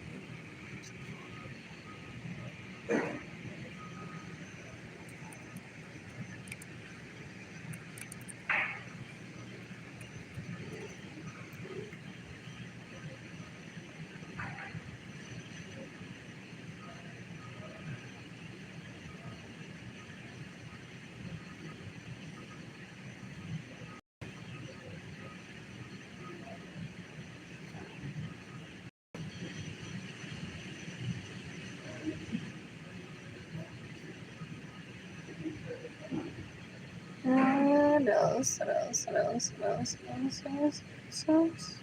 What else? What else? What else? What else? What else? What else? What else? What else?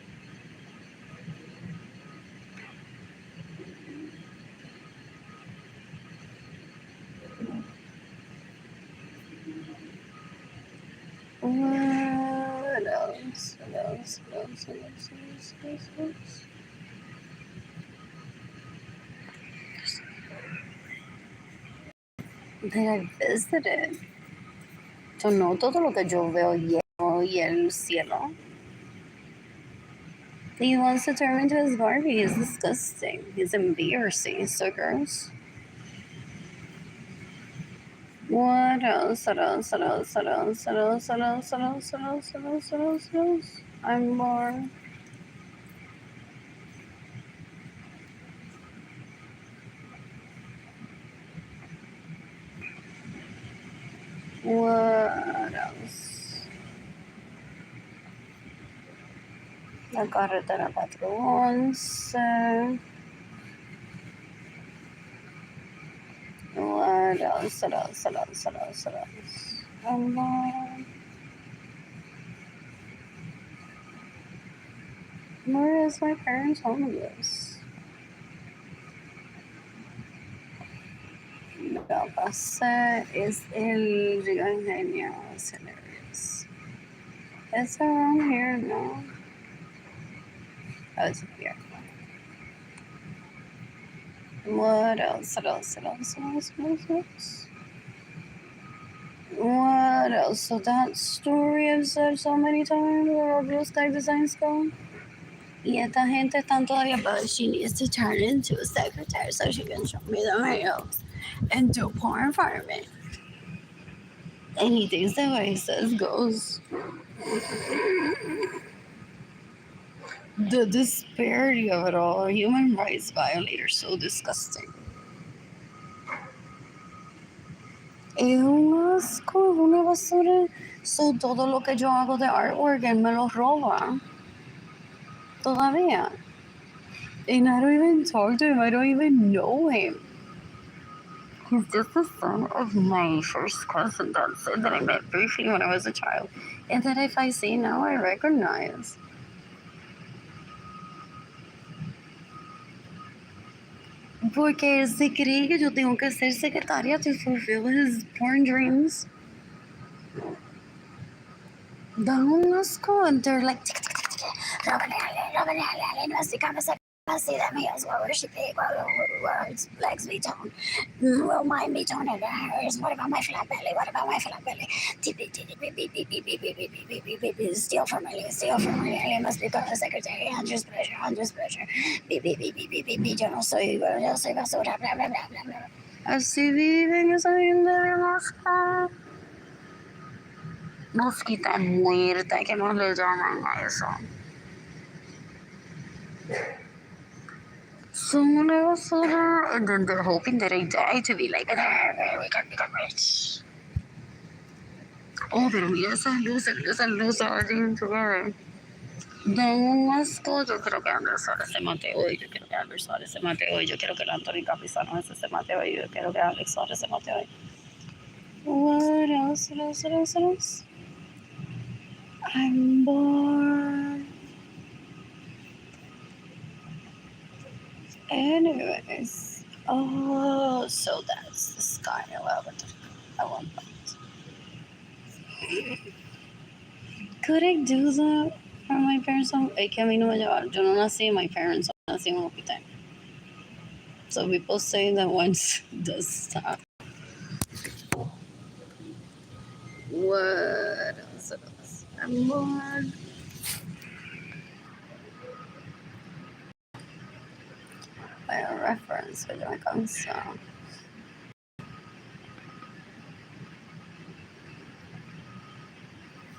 What else? What else? What else? What else? What else? That I visited. So no todo lo que yo veo y el cielo. He wants to turn into his Barbie. He's disgusting. He's embarrassing. He's so gross. What else? What else? What else? What else? What else? What else? What else? What else? What else? What else? What else? I'm more. What else? La carretera 411. What else? What else? What else? What else? What else? I'm more. Where is my parents' home is? La pasé es el Río Ingenio. It's hilarious. It's around here now. Oh, it's here. What else? What else? What else? What else? What else? What else? What else? So that story I've said so many times where our blue sky designs go. Y esta gente están todavía, but she needs to turn into a secretary so she can show me the mail and do porn farming. And he thinks that what he says goes. The disparity of it all, a human rights violator, so disgusting. Es un asco, una basura. So todo lo que yo hago de artwork, él me lo roba. Todavía. And I don't even talk to him. I don't even know him. He's just the son of my first cousin, that's it, that I met briefly when I was a child. And that if I see now, I recognize. Porque él se cree que yo tengo que ser secretaria to fulfill his porn dreams. Dan un asco, and they're like, see that meals where she paid words, legs be toned, well, mine be toned and hers. What about my flat belly? What about my flat belly? Steal from me, steal from me. I must become a secretary. Andrew's pleasure, Andrew's pleasure. Yo no soy basura, bla, bla, bla, bla, bla. Así viven esa gente de mosca. Mosquita muerta, que no le llaman a eso. Son una basura, and then they're hoping that I die to be like, we can become rich. Oh, pero mira esas luces all together. Don Vasco, yo creo que Anderson se mate hoy, yo quiero que Anderson se mate hoy, yo quiero que Anthony Capizano ese se mate hoy, yo quiero que Alex Suárez se mate hoy. What else, what else, what else, what else? I'm bored. Anyways, oh, so that's the sky. I want that. Could I do that for my parents? Es que a mí no me llevaron. Yo no nací en my parents, nací en un hospital. So people say that once does stop. What else? I'm bored. By a reference, pero me canso.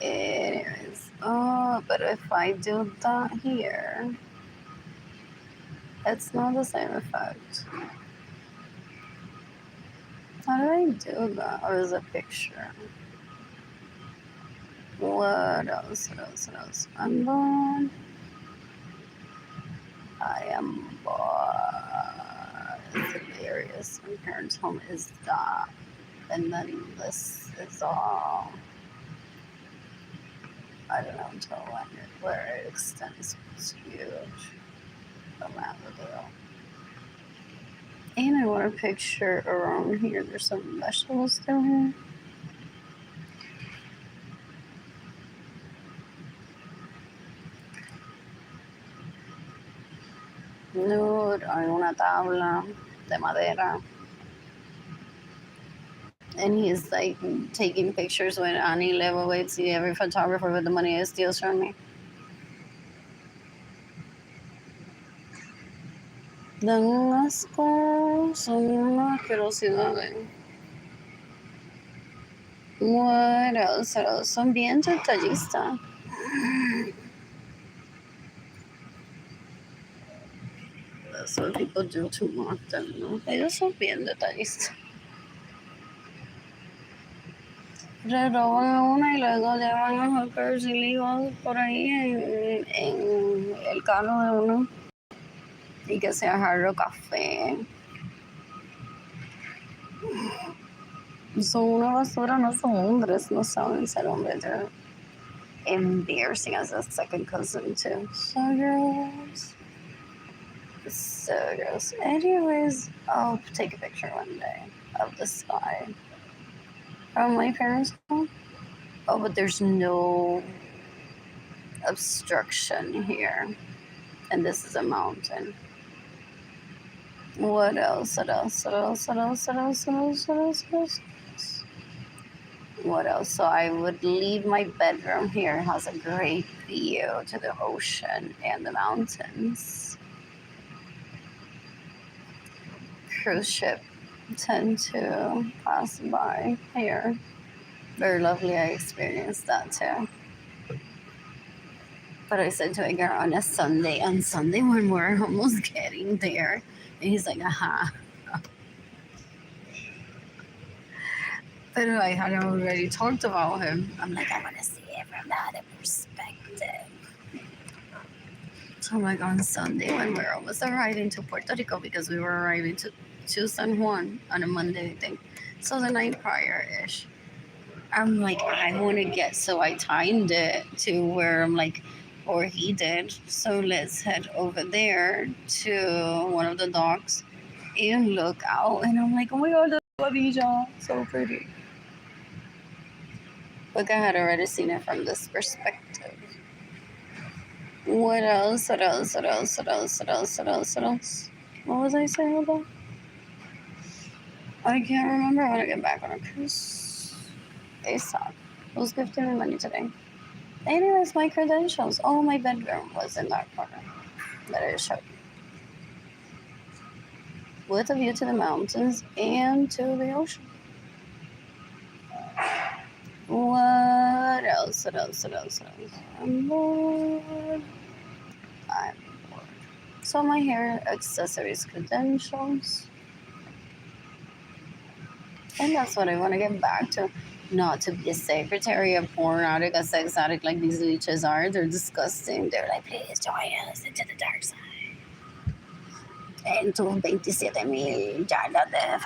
Anyways, oh, but if I do that here, it's not the same effect. How do I do that? Or is it a picture? What else? What else? What else? I'm bored. I am bored. It's hilarious. My parents' home is that. And then this is all, I don't know until where it extends. It's huge. From Abigail. And I want a picture around here. There's some vegetables down here. Nude on una tabla de madera. And he's like taking pictures with Annie Leibovitz. See, every photographer with the money steals from me. Dan un asco, son una asquerosidad. What else? Son bien detallistas. That's what people do too often, ¿no? Ellos son bien detallistas. Le roban a una y luego llevan a hookers illegales por ahí en el carro de uno. Y que sea jarro café. Son una basura, no son hombres, no saben ser hombres. They're embarrassing as a second cousin too. So gross. So gross. Anyways, I'll take a picture one day of the sky from my parents' home. Oh, but there's no obstruction here. And this is a mountain. What else? What else? What else? What else? What else? What else? What else? What else? What else? So I would leave my bedroom here. It has a great view to the ocean and the mountains. Cruise ship tend to pass by here. Very lovely. I experienced that too. But I said to a girl on Sunday when we're almost getting there, and he's like, aha. But I had already talked about him. I'm like, I want to see it from the other perspective. So I'm like, on Sunday when we're almost arriving to Puerto Rico, because we were arriving to San Juan on a Monday, I think. So the night prior-ish. I'm like, I want to get, so I timed it to where I'm like, or he did. So let's head over there to one of the docks and look out. And I'm like, oh my God, the Villa, so pretty. Look, I had already seen it from this perspective. What else? What else? What else? What else? What else? What else? What else? What was I saying about? I can't remember. I want to get back on a cruise. ASAP. Who's gifting me money today? Anyways, my credentials. Oh, my bedroom was in that corner that I showed you. With a view to the mountains and to the ocean. What else? What else? What else? What else? I'm bored. I'm bored. So my hair accessories credentials. And that's what I want to get back to. not to be a secretary, a porn addict, a sex addict like these leeches are. They're disgusting. They're like, please join us into the dark side. En tus 27,000 yardas de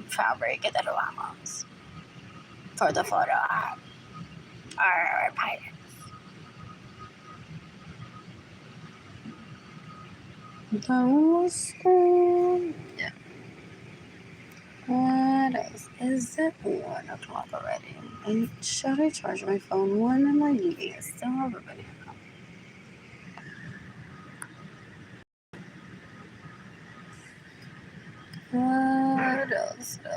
fabric que te robamos. For the photo op. Our pilot. Yeah. What else? Is it 1 o'clock already? And should I charge my phone? When am I leaving? I still have a video. What else? I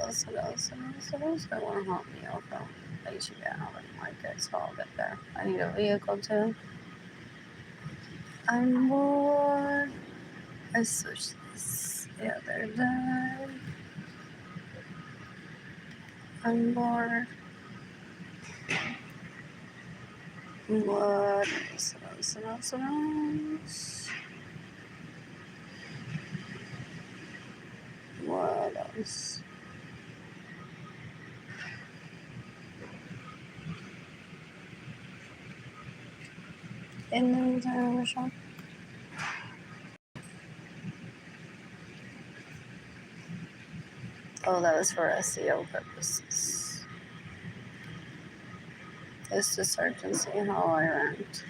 want to help me out from HBN on the market, so I'll get there. I need a vehicle too. I'm bored. I switched this the other day. I'm bored. What else? What else? In the entire shop. Oh, that was for SEO purposes. It's to search and see how I ranked.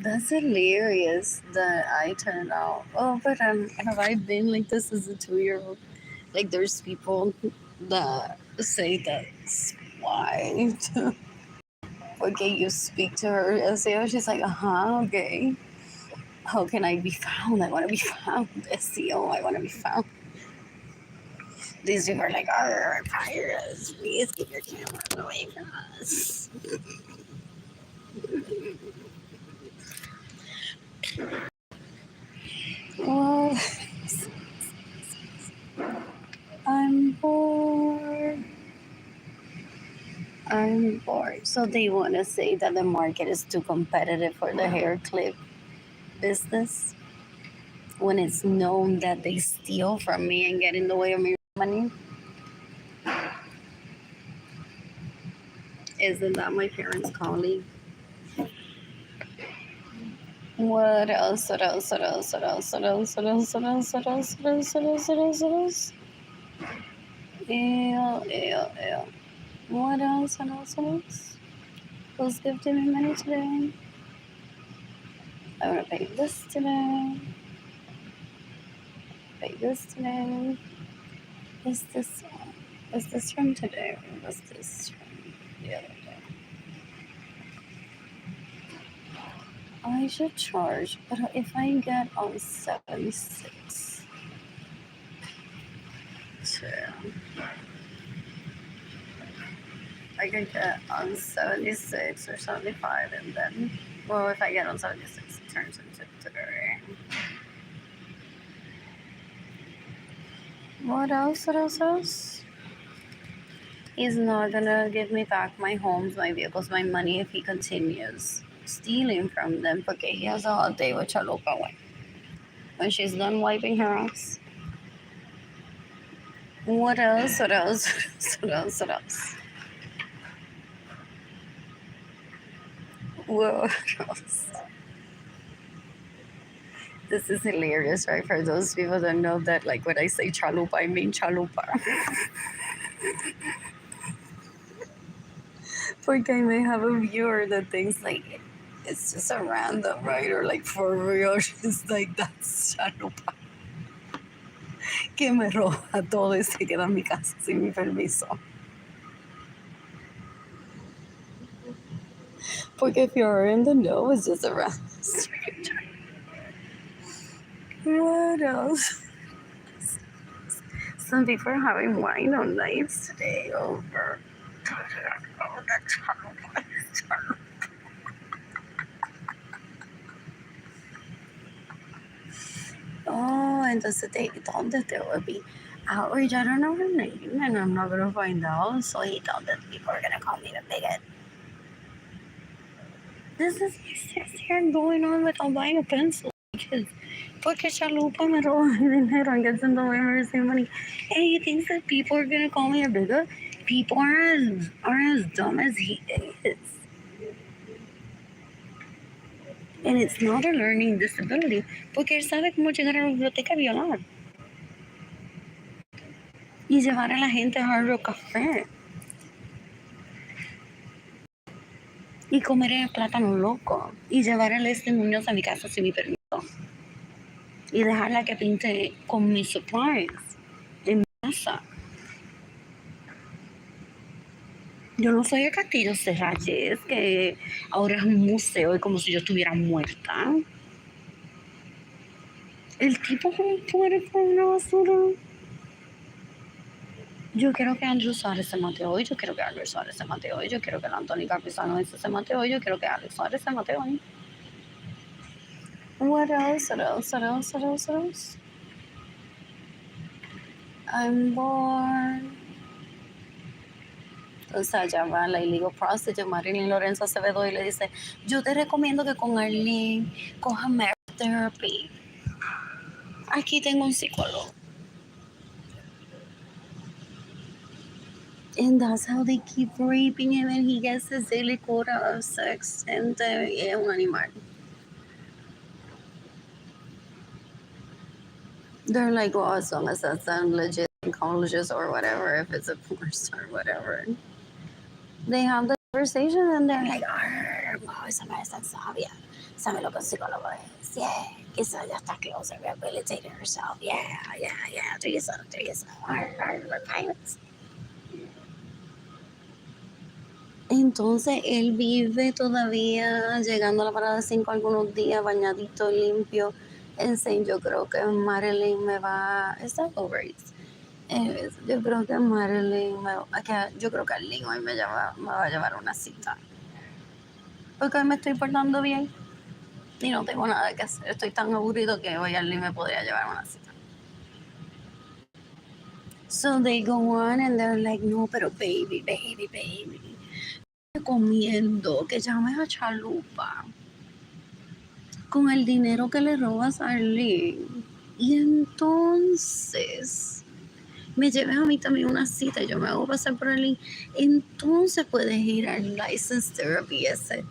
That's hilarious that I turned out. Oh, but have I been like this as a 2-year-old? Like, there's people that say that's why. Okay, you speak to her SEO. She's like, okay. How can I be found? I want to be found. SEO, I want to be found. These people are like, pirates, please keep your cameras away from us. Well, I'm bored. So they want to say that the market is too competitive for the hair clip business when it's known that they steal from me and get in the way of my money. Isn't that my parents' colleague? What else? Ew. What else? Who's gifting me money today? I want to pay this today. Is this from today or was this from the other day? I should charge, but if I get on 76, I can get on 76 or 75, and then, well, if I get on 76, it turns into today. What else? He's not gonna give me back my homes, my vehicles, my money if he continues stealing from them, porque he has a hot day with Chalupa when she's done wiping her ass. What else? What else? This is hilarious, right? For those people that know that, like, when I say chalupa, I mean chalupa. Porque I may have a viewer that thinks, like, it's just a random, right? Or, like, for real, she's like, that's chalupa. Que me roba todo y se queda en mi casa sin mi permiso. Porque if you're in the know, it's just a random stranger. What else? Some people are having wine on nights today over. Oh, entonces ¿dónde te will be outrage? I don't know her name, and I'm not gonna find out. So he thought that people are gonna call me the bigot. This is my 6th year going on without buying a pencil. Porque chalupa me roba dinero and gets in the way of receiving money. And he thinks that people are gonna call me a bigot. people aren't as dumb as he is. And it's not a learning disability, porque él sabe cómo llegar a la biblioteca y violar. Y llevar a la gente a Hard Rock Café. Y comer el plátano loco. Y llevar a Leslie Muñoz a mi casa sin mi permiso. Y dejarla que pinte con mis supplies en mi casa. Yo no soy el Castillo Serrayes, que ahora es un museo y como si yo estuviera muerta. El tipo es un puerco, una basura. Yo quiero que Andrew Suárez se mate hoy, yo quiero que Albert Suárez se mate hoy, yo quiero que el Anthony Capizano se mate hoy, yo quiero que Alex Suárez se mate hoy. What else? I'm bored. Entonces allá va la illegal prostitute Arlene Lorenzo Acevedo y le dice, yo te recomiendo que con Arlene coja marriage therapy. Aquí tengo un psicólogo. And that's how they keep raping him and he gets his daily quota of sex. And es un animal. They're like, well, as long as that's legit in colleges or whatever, if it's a porn star, whatever. They have the conversation and they're like, esa madre es tan sabia. Sabe lo que un psicólogo es. Yeah, quizá ya está closer, rehabilitating herself. Yeah. Do yourself. We're pirates. Entonces él vive todavía llegando a la parada 5 algunos días, bañadito, limpio. Yo creo que Marilyn me va. Está overrated. Yo creo que Marilyn yo creo que Arlene hoy me va a llevar una cita. Porque hoy me estoy portando bien y no tengo nada que hacer. Estoy tan aburrido que hoy Arlene me podría llevar una cita. So they go on and they're like, no, pero baby. Recomiendo que llames a Chalupa con el dinero que le robas a Arlene. Y entonces me lleves a mí también una cita y yo me hago pasar por Arlene. Entonces puedes ir al license therapy ese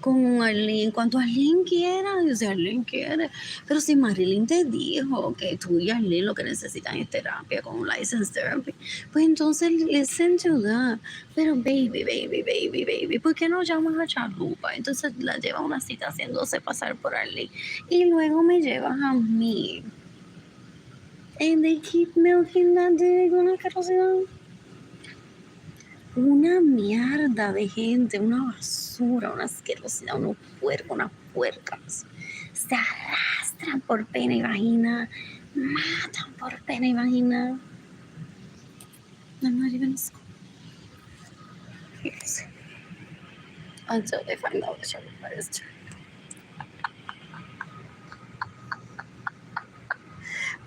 con Arlene, cuanto Arlene quiera, si Arlene quiere. Pero si Marilyn te dijo que tú y Arlene lo que necesitan es terapia con un license therapy, pues entonces listen to that. Pero baby, ¿por qué no llamas a Chalupa? Entonces la lleva a una cita haciéndose pasar por Arlene y luego me llevas a mí. And they keep milking that dick, una carosidad. Una mierda de gente, una basura, una asquerosidad, unos puercos, unas puercas. Se arrastran por pene y vagina, matan por pene y vagina. I'm not even in school. Yes. Until they find out which one is true.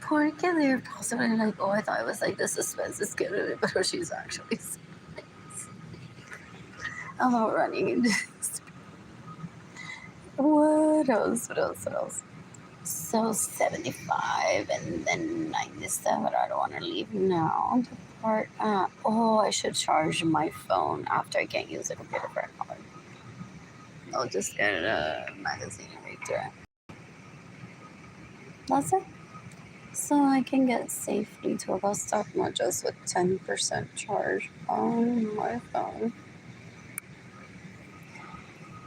Porque they're possibly like, oh, I thought it was like the suspense is good, but she's actually about running into this. What else? So 75 and then 97. I don't want to leave now. I should charge my phone after I can't use the computer for an hour. I'll just get a magazine and read through it. That's it. So I can get safely to a bus stop, not just with 10% charge on my phone.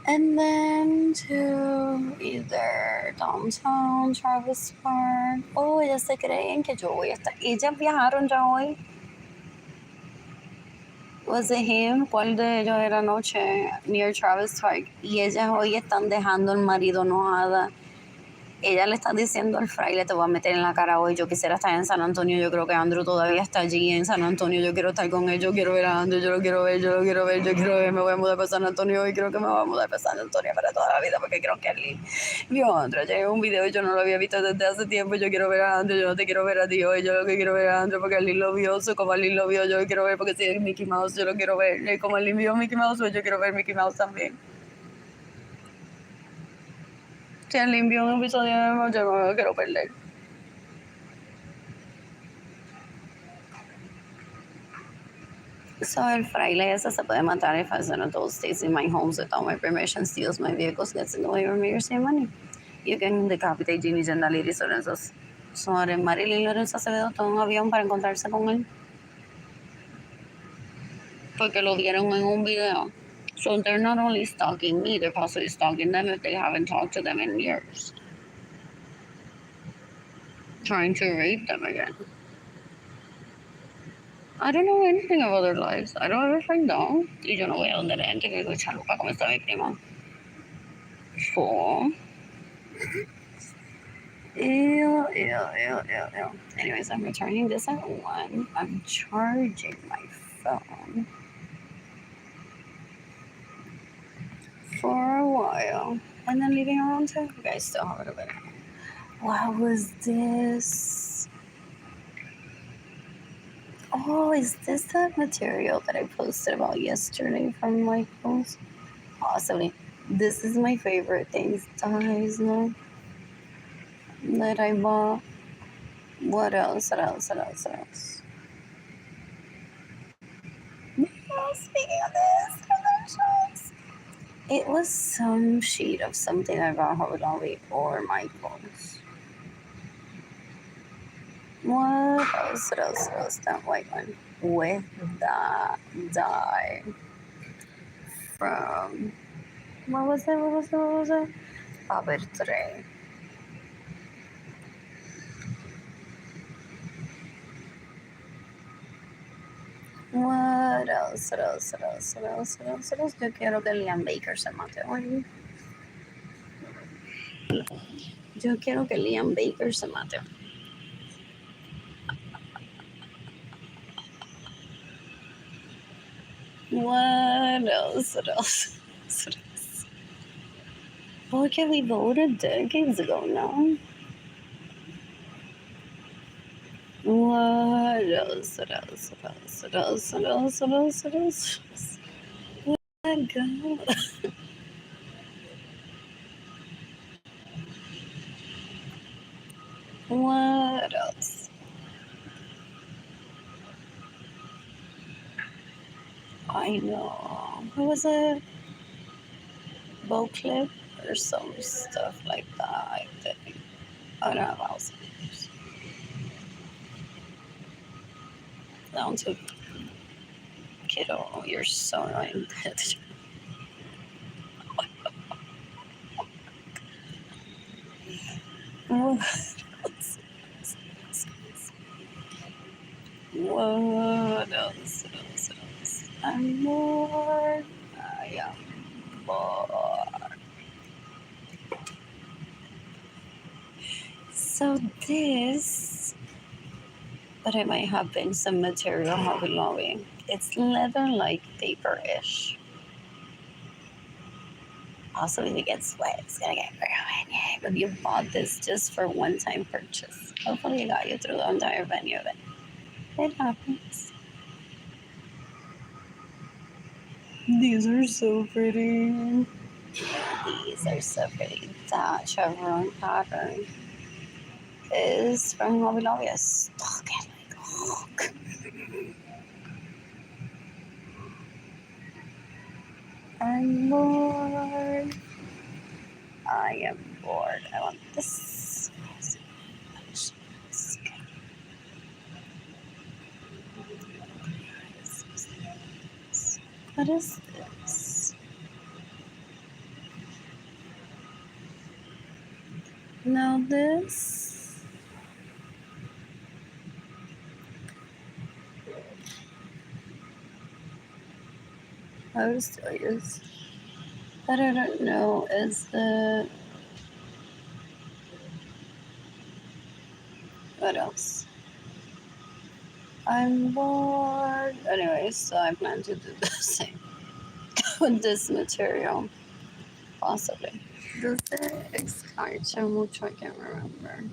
And then to either downtown, Travis Park. Oh, ellas se creen que yo voy a estar. Ellas viajaron ya hoy. Was it him? ¿Cuál de ellos era anoche near Travis Park? Y ellas hoy están dejando al marido enojada. Ella le está diciendo al fraile, te voy a meter en la cara hoy, yo quisiera estar en San Antonio, yo creo que Andrew todavía está allí en San Antonio, yo quiero estar con él, yo quiero ver a Andrew, yo lo quiero ver, me voy a mudar para San Antonio y creo que me voy a mudar para San Antonio para toda la vida porque creo que Arlene vio a Andrew. Llegué un video y yo no lo había visto desde hace tiempo, yo quiero ver a Andrew, yo no te quiero ver a ti hoy, yo lo que quiero ver a Andrew porque Arlene lo vio, como Arlene lo vio, yo lo quiero ver porque si es Mickey Mouse, yo lo quiero ver, y como Arlene vio Mickey Mouse, yo quiero ver Mickey Mouse también. Si Arlene vio un episodio de yo no me lo quiero perder. So el fraile ese se puede matar if I was in adult stays in my homes without my permission, steals my vehicles, gets in the way of me or save money. You can decapitate Jimmy Gendaliri Lorenzo. Sobre Marilyn Lorenzo se ve todo un avión para encontrarse con él. Porque lo vieron en un video. So they're not only stalking me, they're possibly stalking them if they haven't talked to them in years. Trying to rape them again. I don't know anything about their lives. I don't ever find out. Y yo no voy a donde la gente que digo, chalupa, ¿cómo está mi prima? Four. Ew, ew, ew, ew, ew. Anyways, I'm returning this at 1. I'm charging my phone for a while. And then leaving around 2. You guys still have it over there. What was this? Oh, is this that material that I posted about yesterday from my post? Possibly. This is my favorite things, guys. No, that I bought. What else? What else? What else? What else? Oh, speaking of this, commercials. It was some sheet of something I got Hobby Lobby or Michaels. What else? What else? What else? That white one with that dye from. What was it? What was it? What was it? Abertre. What else? What else? What else? What else? What else? What else? Yo quiero que Liam Baker se mate hoy. Yo quiero que Liam Baker se mate. What else? What else? What else? Porque we voted decades ago now. What else? What else? What else? What else? What else? What else? What else? Let go. What else? I know. What was it? Bow clip or some stuff like that, I think. I don't know about it. Down to kiddo, you're so annoying. What else? What else? What else? I'm bored. I am bored. So this, but it might have been some material Hobby Lobby. It's leather-like paper-ish. Also, if it gets wet, it's gonna get ruined. Yay. But you bought this just for one-time purchase. Hopefully, it got you through the entire venue of it. It happens. These are so pretty. These are so pretty. That chevron pattern is from Hobby Lobby. I stuck it like a hook. I'm bored. I am bored. I want this. What is this? Now this. I was still use. But I don't know. Is the what else? I'm bored. Anyway, so I plan to do the same with this material. Possibly. Does it expire mucho? I can't remember.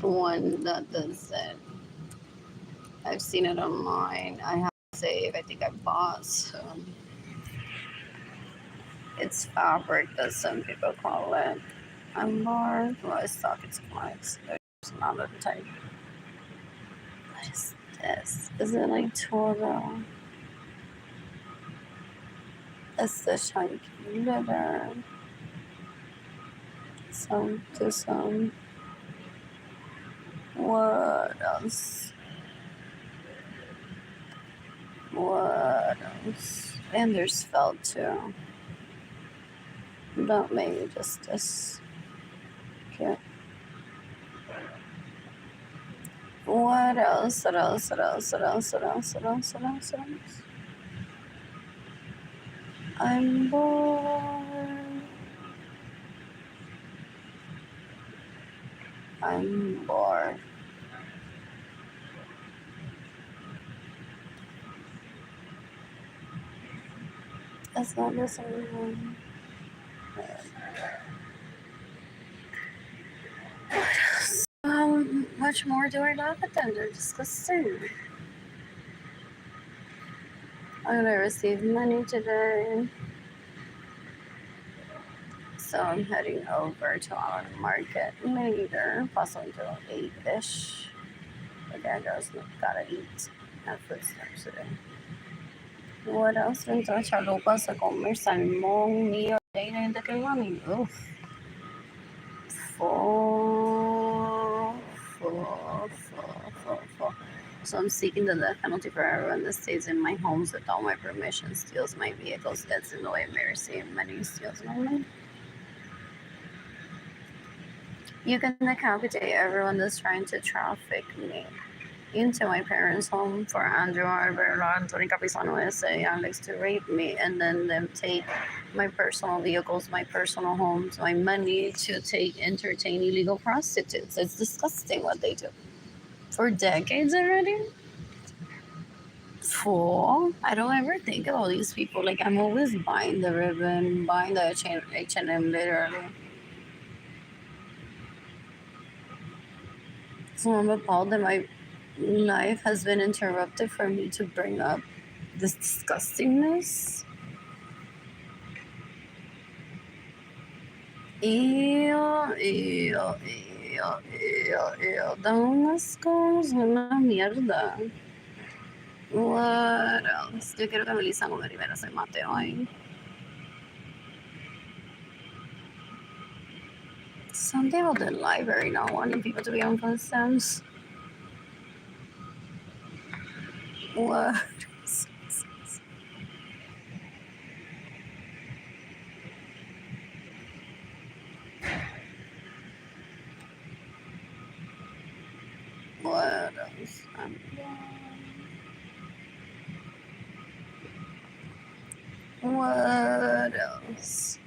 One that does it. I've seen it online. I have to save. I think I bought some. It's fabric that some people call it. I'm bored. Well, I thought it's quite. There's not a type. What is this? Is it like Toro? It's the chunky liver. Some to some. What else? What else? And there's felt too. Not maybe just this. Okay. What else? What else? What else? What else? What else? What else? What else? What else? I'm bored. I'm bored. That's not the same one. What else? Much more do I laugh at them? They're disgusting. I'm gonna receive money today. So I'm heading over to our market later, possibly till 8-ish. Okay, I just gotta eat. Have footsteps today. What else? Dito, chalupa sa comer, salmon, meal, day na yung takilaming. Oof. Full. So I'm seeking the death penalty for everyone that stays in my homes without my permission, steals my vehicles, gets in the way of me receiving money, steals my money. You can decapitate everyone that's trying to traffic me into my parents' home for Andrew Arbella, Anthony Capisano S.A., Alex to rape me, and then them take my personal vehicles, my personal homes, my money to entertain illegal prostitutes. It's disgusting what they do. For decades already? Fool. I don't ever think of all these people. Like, I'm always buying the ribbon, buying the H&M literally. So I'm appalled that my life has been interrupted for me to bring up this disgustingness. Ew. Dame un asco, es una mierda. What else? Yo quiero que Melissa Gómez Rivera se mate hoy. Some people at the library not wanting people to be on food stamps. What? What else? What else?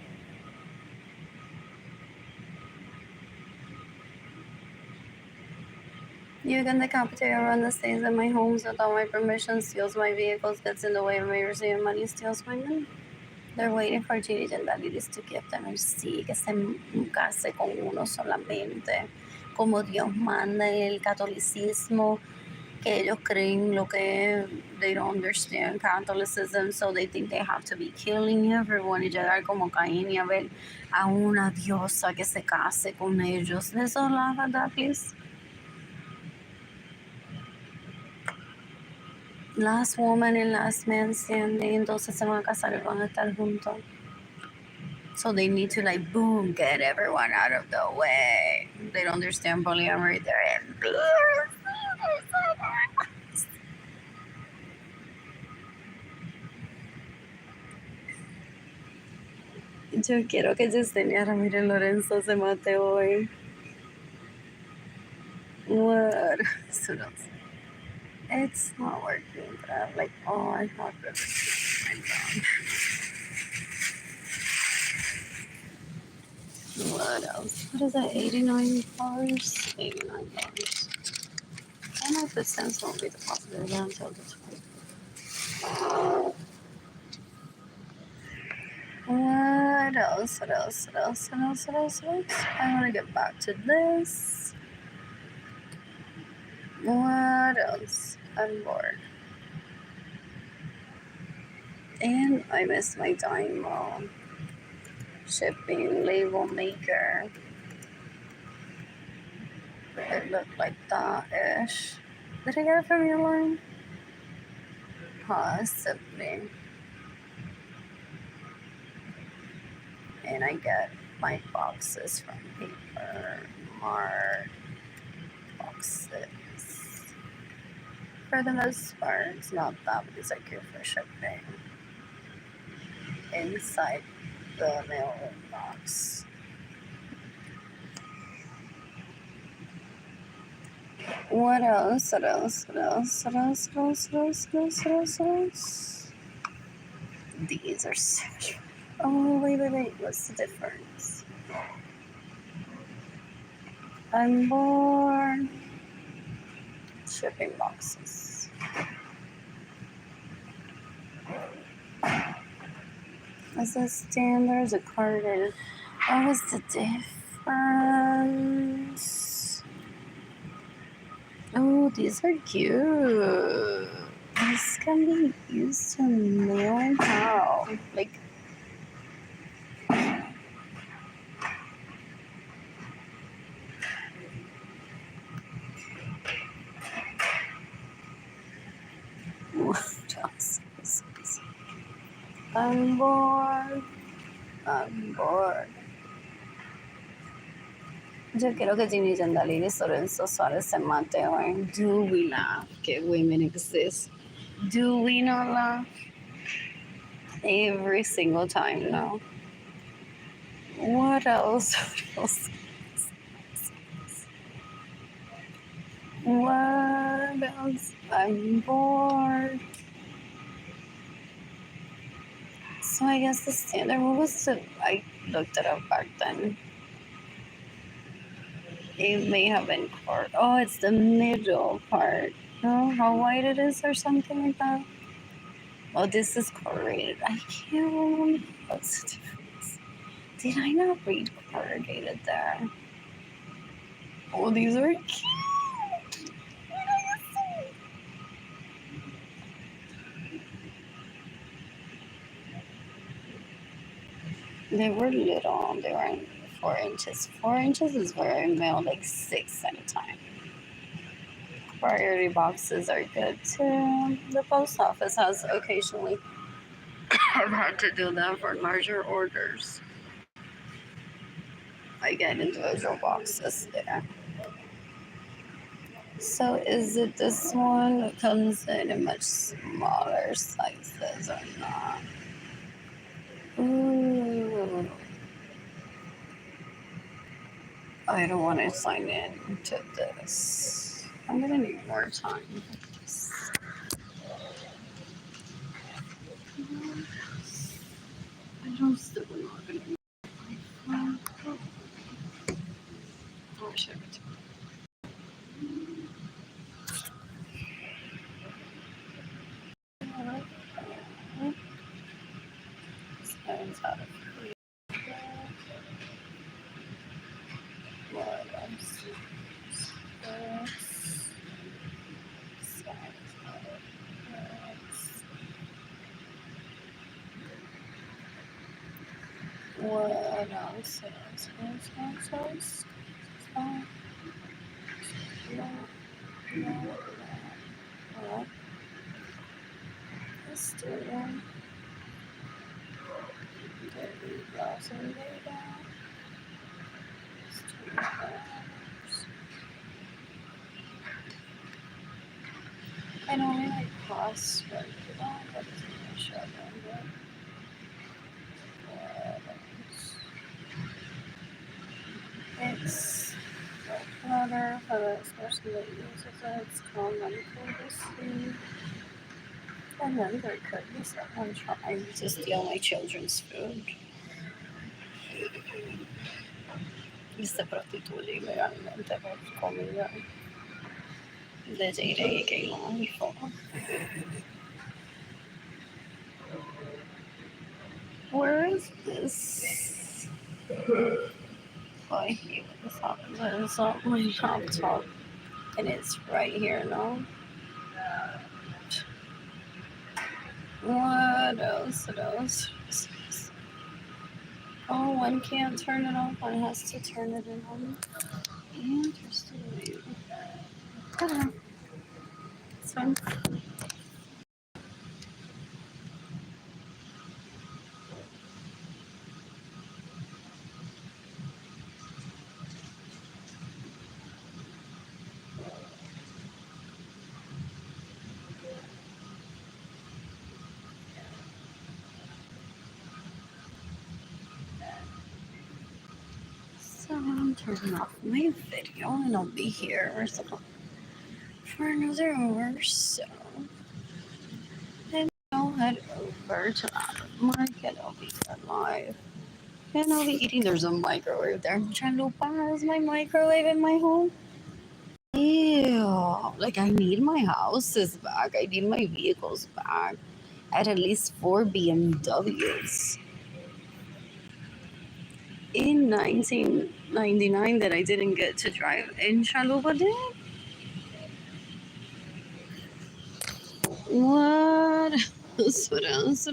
You can decapitate everyone that stays in my homes without my permission, steals my vehicles, gets in the way of me receiving money, steals my money. They're waiting for Gigi and Daliris to give them mercy, que se case con uno solamente, como Dios manda en el catolicismo, que ellos creen lo que they don't understand Catholicism, so they think they have to be killing everyone y llegar como Caín y Abel a una diosa que se case con ellos. Let's all laugh at that, please. Last woman and last man standing, entonces se van a casar y van a estar juntos. So they need to like boom, get everyone out of the way. They don't understand polyamory. They're in. Yo quiero que Yesenia Arlene Lorenzo se mate hoy. What? It's not working. But I'm like, oh, I thought that. What else? What is that? $89? $89. And I put cents won't be deposited until the 20th. What else? I want to get back to this. What else? I'm bored. And I missed my Dymo. Shipping label maker. It looked like that-ish. Did I get it from your line? Possibly. And I get my boxes from Paper Mart boxes. For the most part, it's not that because I care for shipping inside the mail box. What else? What else? What else? What else? What else? What else? What else? What else? What else? These are so. Oh, wait. What's the difference? Unborn shipping boxes. Is it standard? Is it carded? What was the difference? Oh, these are cute. These can be used to mail how? Like, what else? I'm bored. Yo quiero que Ginny and Arlene Lorenzo se mate hoy. Do we laugh that women exist? Do we not laugh? Every single time, no. What else? What else? I'm bored. So I guess the standard, what was the, I looked it up back then. It may have been cord. Oh, it's the middle part. No, how wide it is or something like that. Oh, this is corrugated. I can't remember. What's the difference? Did I not read corrugated there? Oh, these are cute. They were little. They were 4 inches. 4 inches is where I mail like 6 at a time. Priority boxes are good too. The post office has occasionally. I've had to do that for larger orders. I get individual boxes there. So is it this one that comes in much smaller sizes or not? Ooh. I don't want to sign in to this. I'm gonna need more time. I don't still not gonna be. Oh shit. Signs out of what else? What else? Let's do one. Browsing data. I only like crossword. That doesn't really show them. It's clutter for the person that uses it. It's called privacy. And then there could be someone trying to steal my children's food. Y se prostituye ilegalmente por comida de J.D. que no hijo. Where is this? I hate when this happens. It's on my laptop. And it's right here, no? What else? What else? Oh, one can't turn it off. One has to turn it on. Interesting. this one. So I'm turning off my video and I'll be here for another hour or so. And I'll head over to the market. I'll be live. And I'll be eating. There's a microwave there. I'm trying to pass my microwave in my home. Ew. Like, I need my houses back. I need my vehicles back. I had at least 4 BMWs in 1999 that I didn't get to drive in Chalupa did. What? What else?